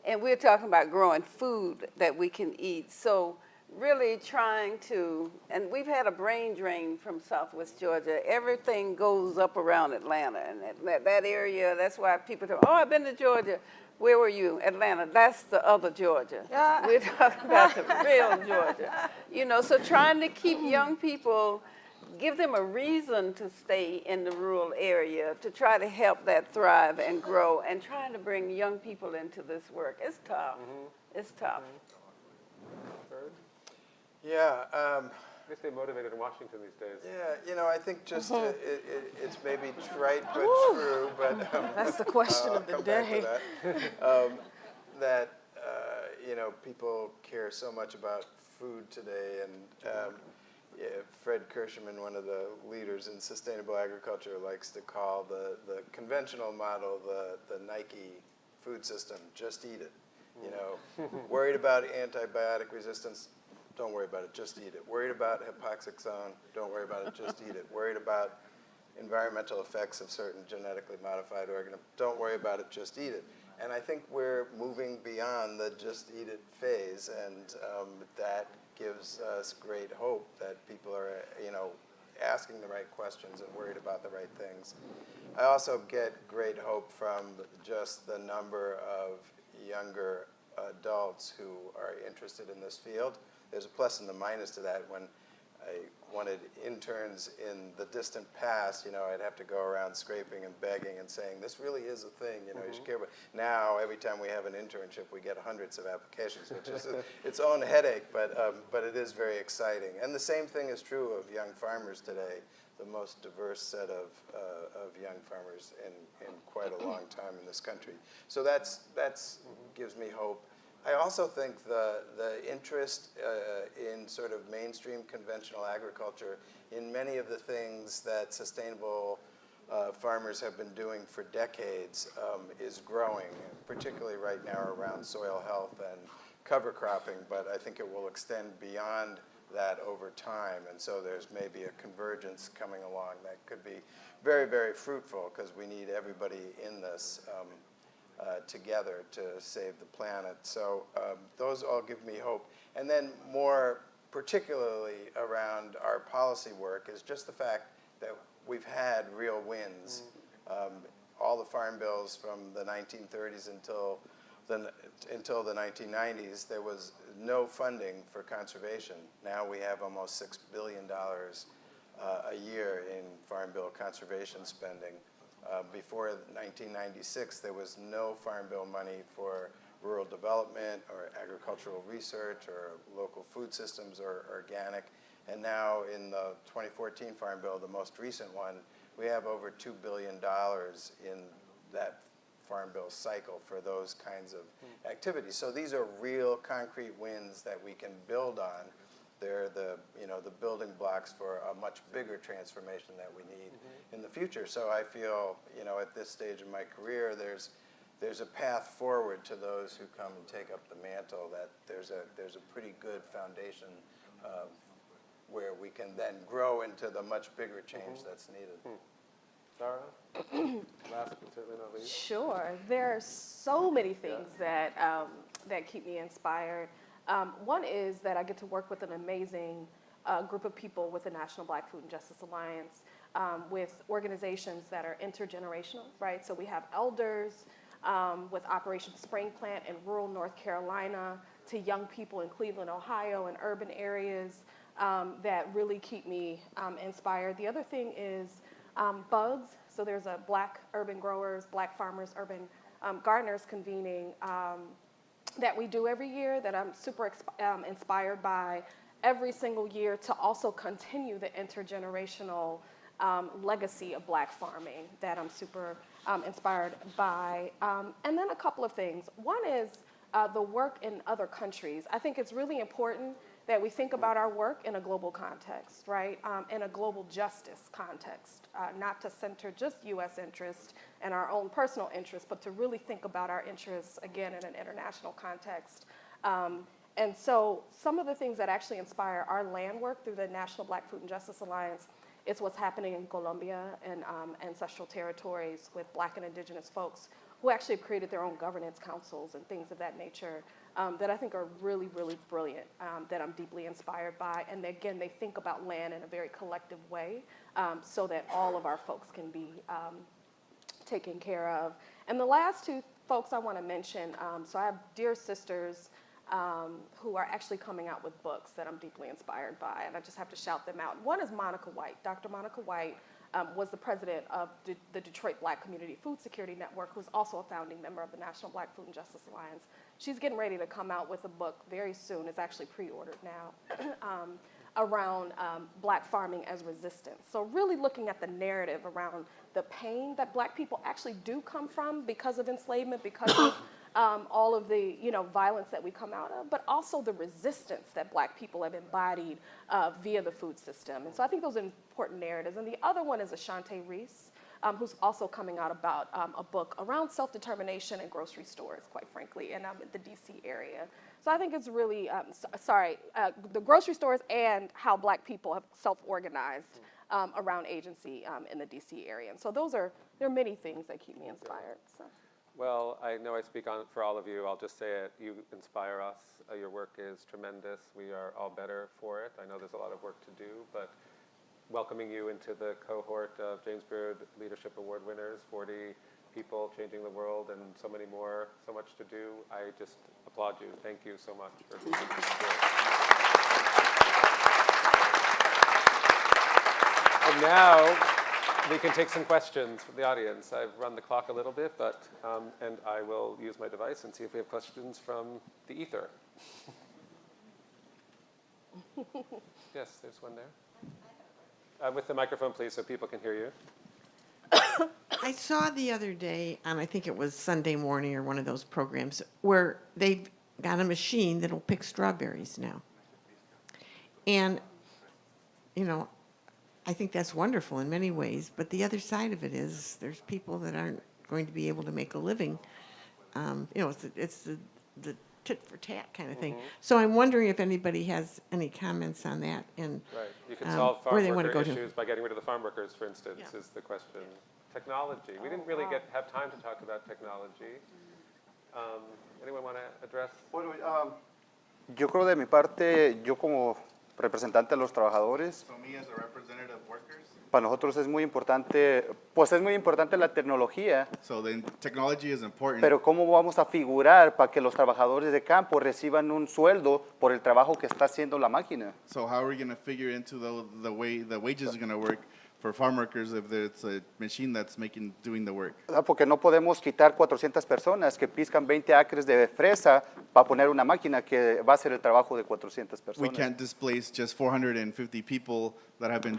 And we're talking about growing food that we can eat. So really trying to, and we've had a brain drain from Southwest Georgia. Everything goes up around Atlanta, and that area, that's why people talk, oh, I've been to Georgia. Where were you? Atlanta. That's the other Georgia. We're talking about the real Georgia. You know, so trying to keep young people, give them a reason to stay in the rural area, to try to help that thrive and grow, and trying to bring young people into this work. It's tough. It's tough. Yeah. They stay motivated in Washington these days. Yeah, you know, I think just it's maybe trite but true, but That's the question of the come back to day. that you know, people care so much about food today, and yeah, Fred Kirschman, one of the leaders in sustainable agriculture, likes to call the conventional model the Nike food system. Just eat it. You know, worried about antibiotic resistance. Don't worry about it, just eat it. Worried about hypoxic zone, don't worry about it, just eat it. Worried about environmental effects of certain genetically modified organisms, don't worry about it, just eat it. And I think we're moving beyond the just eat it phase, and that gives us great hope that people are, asking the right questions and worried about the right things. I also get great hope from just the number of younger adults who are interested in this field. There's a plus and a minus to that. When I wanted interns in the distant past, I'd have to go around scraping and begging and saying, this really is a thing, you should care about. Now, every time we have an internship, we get hundreds of applications, which is its own headache, but it is very exciting. And the same thing is true of young farmers today, the most diverse set of young farmers in quite a long time in this country. So that's gives me hope. I also think the interest in sort of mainstream conventional agriculture in many of the things that sustainable farmers have been doing for decades is growing, particularly right now around soil health and cover cropping, but I think it will extend beyond that over time, and so there's maybe a convergence coming along that could be very, very fruitful, because we need everybody in this together to save the planet. So those all give me hope. And then more particularly around our policy work is just the fact that we've had real wins. All the farm bills from the 1930s until the 1990s, there was no funding for conservation. Now we have almost $6 billion a year in farm bill conservation spending. Before 1996, there was no farm bill money for rural development or agricultural research or local food systems or organic. And now in the 2014 farm bill, the most recent one, we have over $2 billion in that farm bill cycle for those kinds of activities. So these are real concrete wins that we can build on. They're the building blocks for a much bigger transformation that we need in the future. So I feel, at this stage of my career, there's a path forward to those who come and take up the mantle, that there's a pretty good foundation where we can then grow into the much bigger change that's needed. Sarah, last but certainly not least. Sure. There are so many things that keep me inspired. One is that I get to work with an amazing group of people with the National Black Food and Justice Alliance, with organizations that are intergenerational, right? So we have elders with Operation Spring Plant in rural North Carolina, to young people in Cleveland, Ohio, and urban areas that really keep me inspired. The other thing is bugs. So there's a Black urban growers, Black farmers, urban gardeners convening that we do every year, that I'm super inspired by every single year, to also continue the intergenerational legacy of Black farming that I'm super inspired by. And then a couple of things. One is the work in other countries. I think it's really important that we think about our work in a global context, right? In a global justice context, not to center just U.S. interest and our own personal interests, but to really think about our interests, again, in an international context. And so some of the things that actually inspire our land work through the National Black Food and Justice Alliance is what's happening in Colombia and ancestral territories with Black and indigenous folks who actually have created their own governance councils and things of that nature that I think are really, really brilliant, that I'm deeply inspired by. And again, they think about land in a very collective way so that all of our folks can be taken care of. And the last two folks I want to mention, so I have dear sisters who are actually coming out with books that I'm deeply inspired by, and I just have to shout them out. One is Monica White. Dr. Monica White was the president of the Detroit Black Community Food Security Network, who's also a founding member of the National Black Food and Justice Alliance. She's getting ready to come out with a book very soon. It's actually pre-ordered now, around Black farming as resistance. So really looking at the narrative around the pain that Black people actually do come from because of enslavement, because of all of the violence that we come out of, but also the resistance that Black people have embodied via the food system. And so I think those are important narratives. And the other one is Ashante Reese, who's also coming out about a book around self-determination in grocery stores, quite frankly, in the DC area. So I think it's really, the grocery stores and how Black people have self-organized around agency in the DC area. And so there are many things that keep me inspired. So. Well, I know I speak on for all of you. I'll just say it. You inspire us. Your work is tremendous. We are all better for it. I know there's a lot of work to do, but welcoming you into the cohort of James Beard Leadership Award winners, 40 people changing the world and so many more, so much to do. I just applaud you. Thank you so much for being here. And now we can take some questions from the audience. I've run the clock a little bit, but and I will use my device and see if we have questions from the ether. Yes, there's one there. With the microphone, please, so people can hear you. I saw the other day, I think it was Sunday Morning or one of those programs, where they've got a machine that'll pick strawberries now. And, you know, I think that's wonderful in many ways, but the other side of it is there's people that aren't going to be able to make a living. You know, it's the tit for tat kind of thing. So I'm wondering if anybody has any comments on that and Right. You can solve where farm they want to worker go to. issues by getting rid of the farm workers, for instance, Yeah. is the question. Technology. We didn't really have time to talk about technology. Anyone want to address? Bueno, yo creo de mi parte, yo como representante de los trabajadores, So me as a representative of workers, para nosotros es muy importante, pues es muy importante la tecnología, so then technology is important. pero ¿cómo vamos a figurar para que los trabajadores de campo reciban un sueldo por el trabajo que está haciendo la máquina? So how are we going to figure into the way the wages are going to work for farm workers if it's a machine that's doing the work? Porque no podemos quitar 400 personas que piscan 20 acres de fresa para poner una máquina que va a hacer el trabajo de 400 We personas. can't displace just 450 people that have been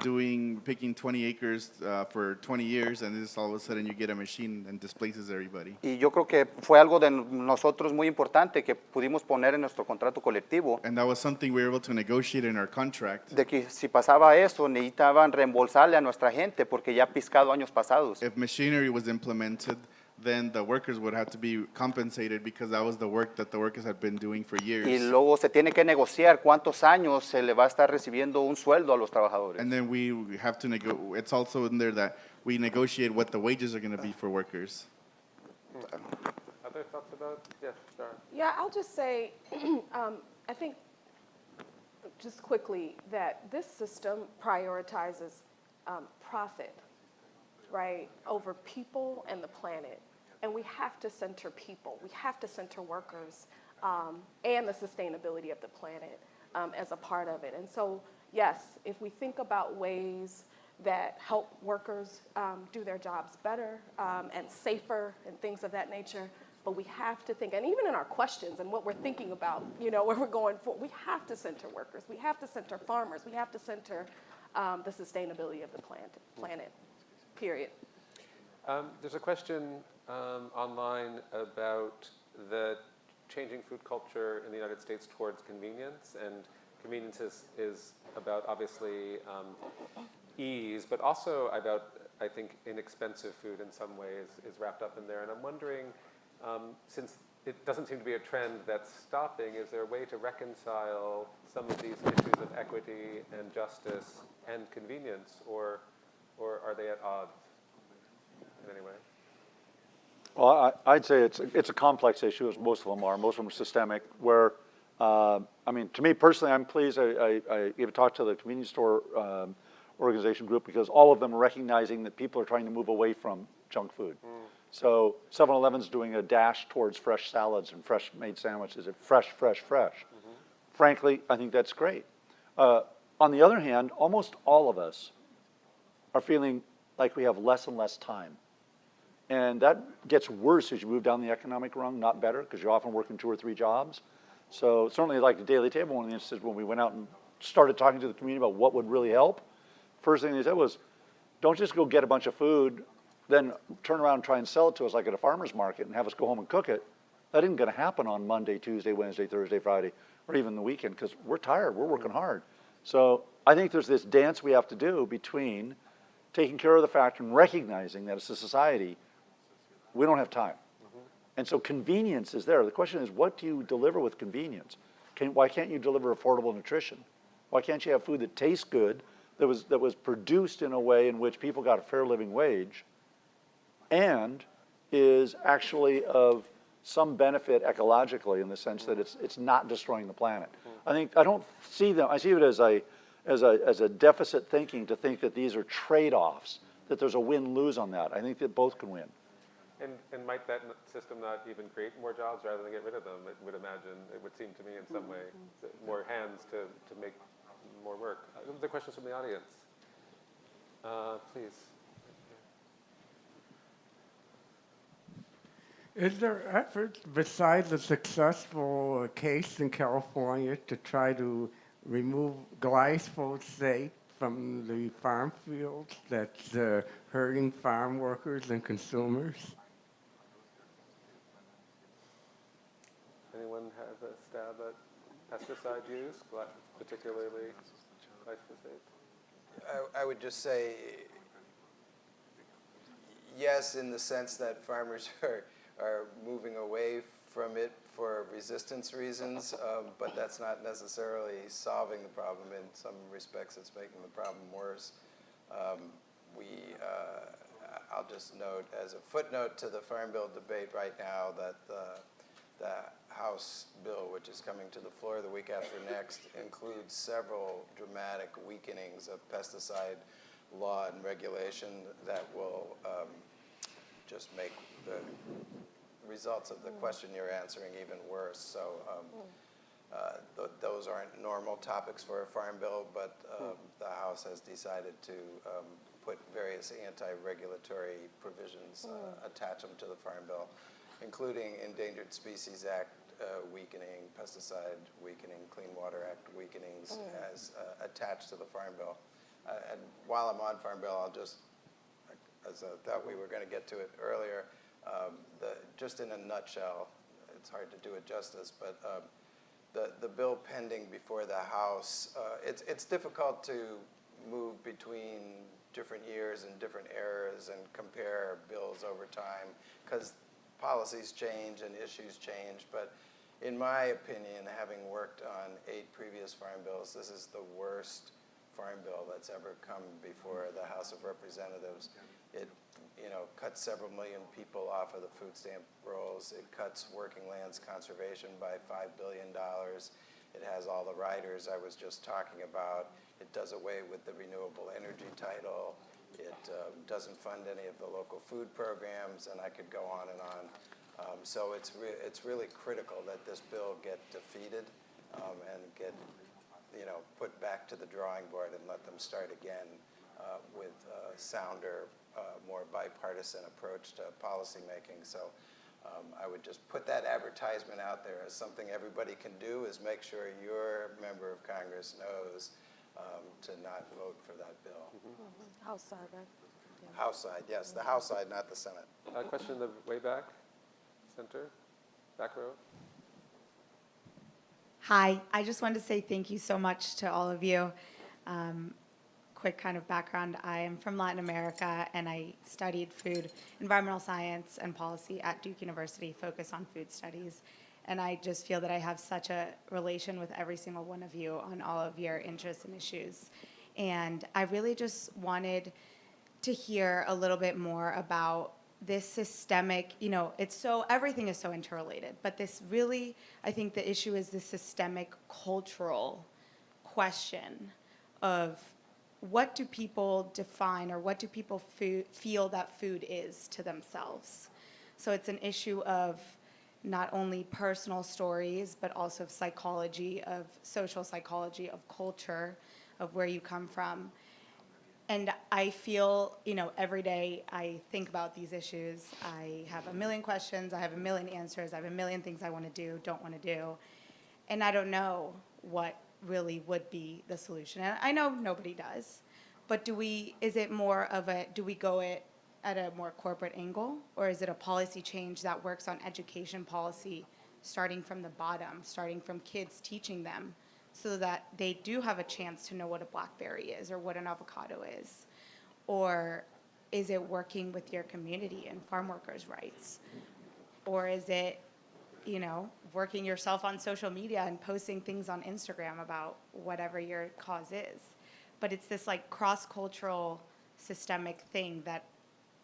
picking 20 acres for 20 years, and this all of a sudden you get a machine and displaces everybody. Y yo creo que fue algo de nosotros muy importante que pudimos poner en nuestro contrato colectivo, And that was something we were able to negotiate in our contract. de que si pasaba eso necesitaban reembolsarle a nuestra gente porque ya ha piscado años pasados. If machinery was implemented, then the workers would have to be compensated because that was the work that the workers had been doing for years. Y luego se tiene que negociar cuántos años se le va a estar recibiendo un sueldo a los trabajadores. And then we have to it's also in there that we negotiate what the wages are going to be for workers. Other thoughts about? Yes, Dara. Yeah, I'll just say, I think, just quickly, that this system prioritizes profit, right, over people and the planet. And we have to center people. We have to center workers and the sustainability of the planet as a part of it. And so, yes, if we think about ways that help workers do their jobs better and safer and things of that nature, but we have to think, and even in our questions and what we're thinking about, you know, where we're going for, we have to center workers. We have to center farmers. We have to center the sustainability of the planet, period. There's a question online about the changing food culture in the United States towards convenience, and convenience is about obviously ease, but also about, I think, inexpensive food in some ways is wrapped up in there. And I'm wondering, since it doesn't seem to be a trend that's stopping, is there a way to reconcile some of these issues of equity and justice and convenience, or are they at odds in any way? Well, I'd say it's a complex issue, as most of them are. Most of them are systemic, where, I mean, to me personally, I'm pleased. I gave a talk to the convenience store organization group because all of them are recognizing that people are trying to move away from junk food. So 7-Eleven's doing a dash towards fresh salads and fresh made sandwiches. Fresh. Frankly, I think that's great. On the other hand, almost all of us are feeling like we have less and less time. And that gets worse as you move down the economic rung, not better, because you're often working 2 or 3 jobs. So certainly like the Daily Table, one of the instances when we went out and started talking to the community about what would really help, first thing they said was, don't just go get a bunch of food, then turn around and try and sell it to us like at a farmer's market and have us go home and cook it. That isn't going to happen on Monday, Tuesday, Wednesday, Thursday, Friday, or even the weekend, because we're tired, we're working hard. So I think there's this dance we have to do between taking care of the fact and recognizing that as a society, we don't have time. And so convenience is there. The question is, what do you deliver with convenience? Why can't you deliver affordable nutrition? Why can't you have food that tastes good, that was produced in a way in which people got a fair living wage, and is actually of some benefit ecologically in the sense that it's not destroying the planet. I don't see them, I see it as a deficit thinking to think that these are trade-offs, that there's a win-lose on that. I think that both can win. And might that system not even create more jobs rather than get rid of them? It would imagine, it would seem to me in some way, that more hands to make more work. The questions from the audience. Please. Is there effort besides the successful case in California to try to remove glyphosate from the farm fields that's hurting farm workers and consumers? Anyone have a stab at pesticide use, particularly glyphosate? I would just say yes, in the sense that farmers are moving away from it for resistance reasons, but that's not necessarily solving the problem. In some respects, it's making the problem worse. I'll just note as a footnote to the Farm Bill debate right now that the House bill, which is coming to the floor the week after next, includes several dramatic weakenings of pesticide law and regulation that will just make the results of the question you're answering even worse. So those aren't normal topics for a farm bill, but the House has decided to put various anti-regulatory provisions, attach them to the farm bill, including Endangered Species Act weakening, pesticide weakening, Clean Water Act weakenings as attached to the farm bill. And while I'm on farm bill, I'll just, as I thought we were going to get to it earlier, just in a nutshell, it's hard to do it justice, but the bill pending before the House, it's difficult to move between different years and different eras and compare bills over time because policies change and issues change. But in my opinion, having worked on 8 previous farm bills, this is the worst farm bill that's ever come before the House of Representatives. It cuts several million people off of the food stamp rolls. It cuts working lands conservation by $5 billion. It has all the riders I was just talking about. It does away with the renewable energy title. It doesn't fund any of the local food programs, and I could go on and on. So it's really critical that this bill get defeated and get put back to the drawing board and let them start again with a sounder, more bipartisan approach to policy making. So I would just put that advertisement out there as something everybody can do, is make sure your member of Congress knows to not vote for that bill. House side, right? House side, yes, the House side, not the Senate. Question in the way back, center, back row. Hi, I just wanted to say thank you so much to all of you. Quick kind of background, I am from Latin America and I studied food, environmental science and policy at Duke University, focus on food studies. And I just feel that I have such a relation with every single one of you on all of your interests and issues. And I really just wanted to hear a little bit more about this systemic, everything is so interrelated, but this really, I think the issue is the systemic cultural question of what do people define or what do people feel that food is to themselves. So it's an issue of not only personal stories, but also of psychology, of social psychology, of culture, of where you come from. And I feel, every day I think about these issues. I have a million questions. I have a million answers. I have a million things I want to do, don't want to do. And I don't know what really would be the solution. And I know nobody does. But do we go it at a more corporate angle? Or is it a policy change that works on education policy, starting from the bottom, starting from kids, teaching them, so that they do have a chance to know what a blackberry is or what an avocado is? Or is it working with your community and farm workers' rights? Or is it, working yourself on social media and posting things on Instagram about whatever your cause is? But it's this cross-cultural systemic thing that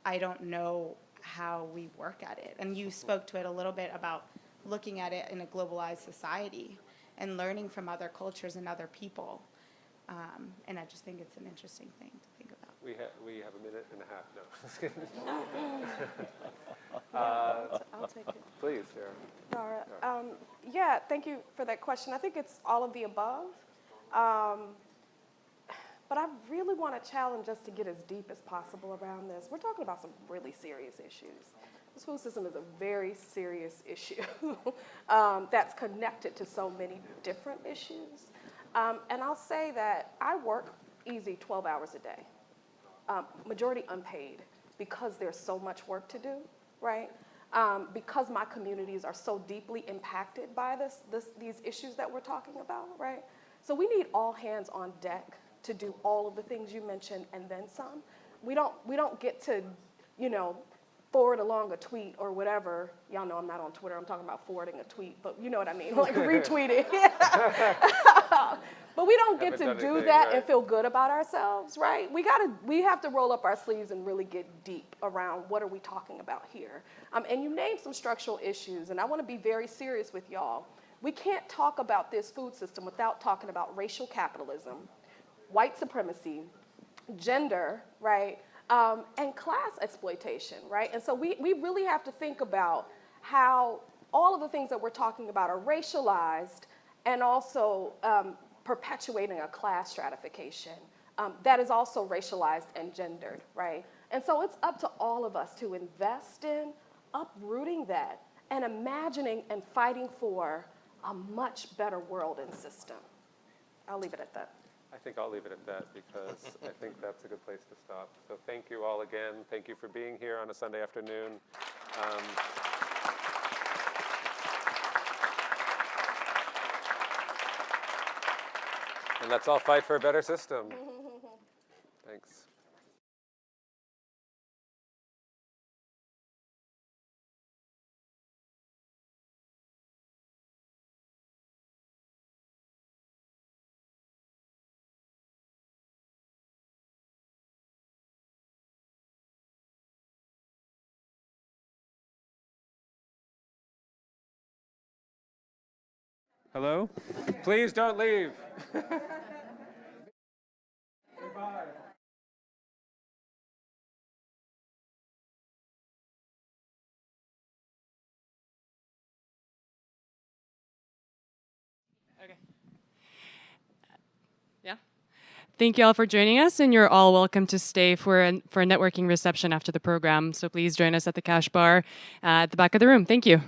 I don't know how we work at it. And you spoke to it a little bit about looking at it in a globalized society and learning from other cultures and other people. And I just think it's an interesting thing to think about. We have a minute and a half. No, just kidding. I'll take it. Please, Sarah. Nara. Yeah, thank you for that question. I think it's all of the above. But I really want to challenge us to get as deep as possible around this. We're talking about some really serious issues. This food system is a very serious issue that's connected to so many different issues. And I'll say that I work easy 12 hours a day, majority unpaid, because there's so much work to do, right? Because my communities are so deeply impacted by these issues that we're talking about, right? So we need all hands on deck to do all of the things you mentioned and then some. We don't get to, forward along a tweet or whatever. Y'all know I'm not on Twitter. I'm talking about forwarding a tweet, but you know what I mean, like retweeting. But we don't get to do that and feel good about ourselves, right? We have to roll up our sleeves and really get deep around what are we talking about here. And you named some structural issues, and I want to be very serious with y'all. We can't talk about this food system without talking about racial capitalism, white supremacy, gender, right? And class exploitation, right? And so we really have to think about how all of the things that we're talking about are racialized and also perpetuating a class stratification that is also racialized and gendered, right? And so it's up to all of us to invest in uprooting that and imagining and fighting for a much better world and system. I'll leave it at that. I think I'll leave it at that because I think that's a good place to stop. So thank you all again. Thank you for being here on a Sunday afternoon. And let's all fight for a better system. Thanks. Hello? Please don't leave. Okay. Yeah. Thank you all for joining us, and you're all welcome to stay for a networking reception after the program. So please join us at the Cash Bar at the back of the room. Thank you.